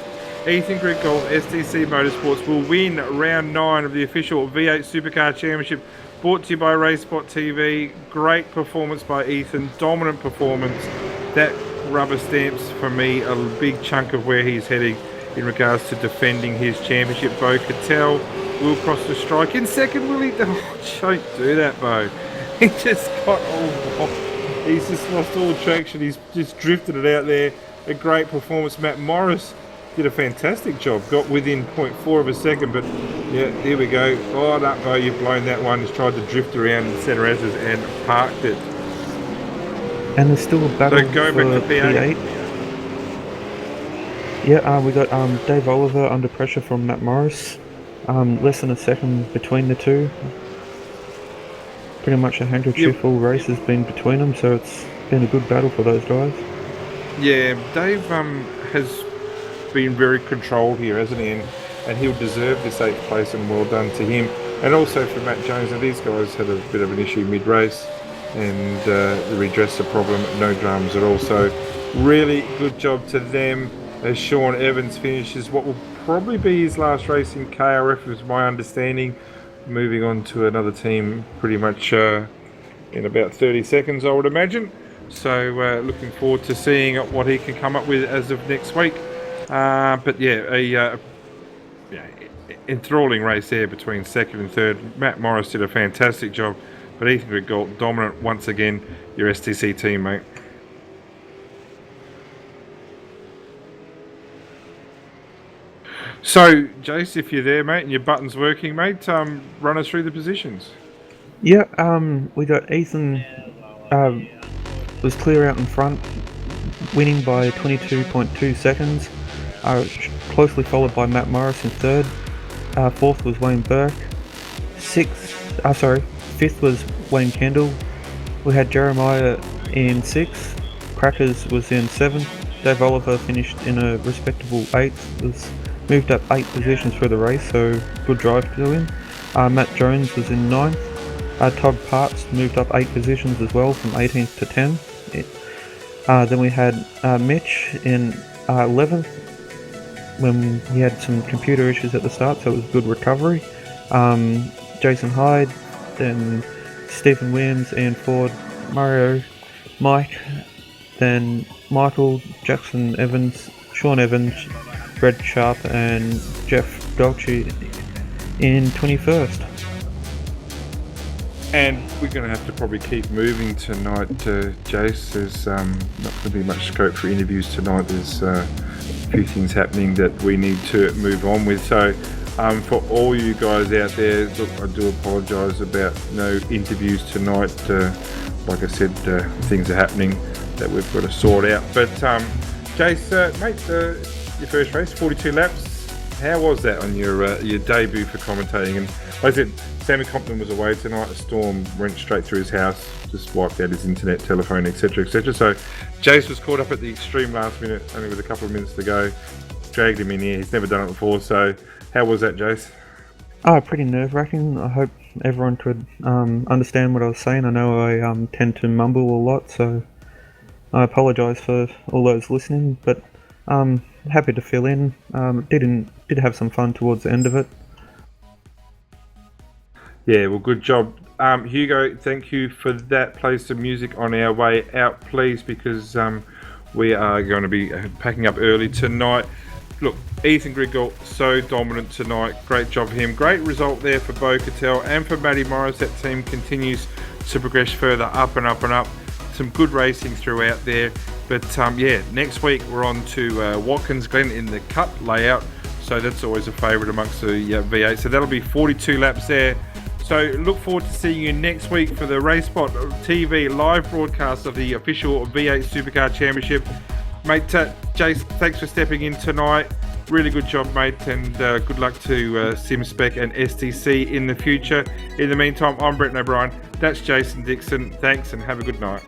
Ethan Griggault, STC Motorsports, will win round 9 of the official V8 Supercar Championship, brought to you by RaceSpot TV. Great performance by Ethan, dominant performance. That rubber stamps for me a big chunk of where he's heading in regards to defending his championship. Bo Cattell will cross the strike in second, will he? Oh, don't do that, Bo. He just got he's just lost all traction. He's just drifted it out there. A great performance. Matt Morris did a fantastic job. Got within 0.4 of a second, but yeah, here we go. Oh, no, Bo, you've blown that one. He's tried to drift around the centre S's and parked it. And there's still a battle going for back to P8. Yeah, we got Dave Oliver under pressure from Matt Morris. Less than a second between the two. Pretty much a handkerchief full race has been between them, so it's been a good battle for those guys. Yeah, Dave has been very controlled here, hasn't he? And he'll deserve this 8th place, and well done to him. And also for Matt Jones, and these guys had a bit of an issue mid-race and redressed the problem, no dramas at all. So really good job to them as Sean Evans finishes what will probably be his last race in KRF, is my understanding. Moving on to another team pretty much in about 30 seconds, I would imagine. So looking forward to seeing what he can come up with as of next week. But yeah, enthralling race there between second and third. Matt Morris did a fantastic job, but Ethan Griggault dominant once again, your STC team, mate. So, Jace, if you're there, mate, and your button's working, mate, run us through the positions. Yeah, we got Ethan was clear out in front, winning by 22.2 seconds. Closely followed by Matt Morris in third. Fourth was Wayne Burke. Fifth was Wayne Kendall. We had Jeremiah in sixth. Crackers was in seventh. Dave Oliver finished in a respectable eighth. Was moved up 8 positions for the race, so good drive to him. Matt Jones was in ninth. Todd Parts moved up 8 positions as well, from 18th to 10. Then we had Mitch in 11th, when he had some computer issues at the start, so it was good recovery. Jason Hyde, then Stephen Williams, Ian Ford, Mario, Mike, then Michael, Jackson Evans, Sean Evans, Red Sharp, and Jeff Dolce in 21st. And we're going to have to probably keep moving tonight, Jace. There's not going to be much scope for interviews tonight. There's a few things happening that we need to move on with. So for all you guys out there, look, I do apologise about no interviews tonight. Like I said, things are happening that we've got to sort out. But Jace, mate, your first race, 42 laps. How was that on your debut for commentating? And like I said, Sammy Compton was away tonight. A storm went straight through his house, just wiped out his internet, telephone, etc., etc. So Jace was caught up at the extreme last minute, only with a couple of minutes to go. Dragged him in here. He's never done it before. So how was that, Jace? Pretty nerve-wracking. I hope everyone could understand what I was saying. I know I tend to mumble a lot, so I apologise for all those listening. But happy to fill in. Did have some fun towards the end of it. Yeah, well, good job. Hugo, thank you for that. Play some music on our way out, please, because we are going to be packing up early tonight. Look, Ethan Griggle, so dominant tonight. Great job for him. Great result there for Bo Cattell and for Matty Morris. That team continues to progress further up and up and up. Some good racing throughout there. But yeah, next week we're on to Watkins Glen in the Cup layout. So that's always a favourite amongst the V8. So that'll be 42 laps there. So look forward to seeing you next week for the RaceSpot TV live broadcast of the official V8 Supercar Championship. Mate, Jace, thanks for stepping in tonight. Really good job, mate, and good luck to SimSpec and STC in the future. In the meantime, I'm Brett O'Brien. That's Jason Dixon. Thanks and have a good night.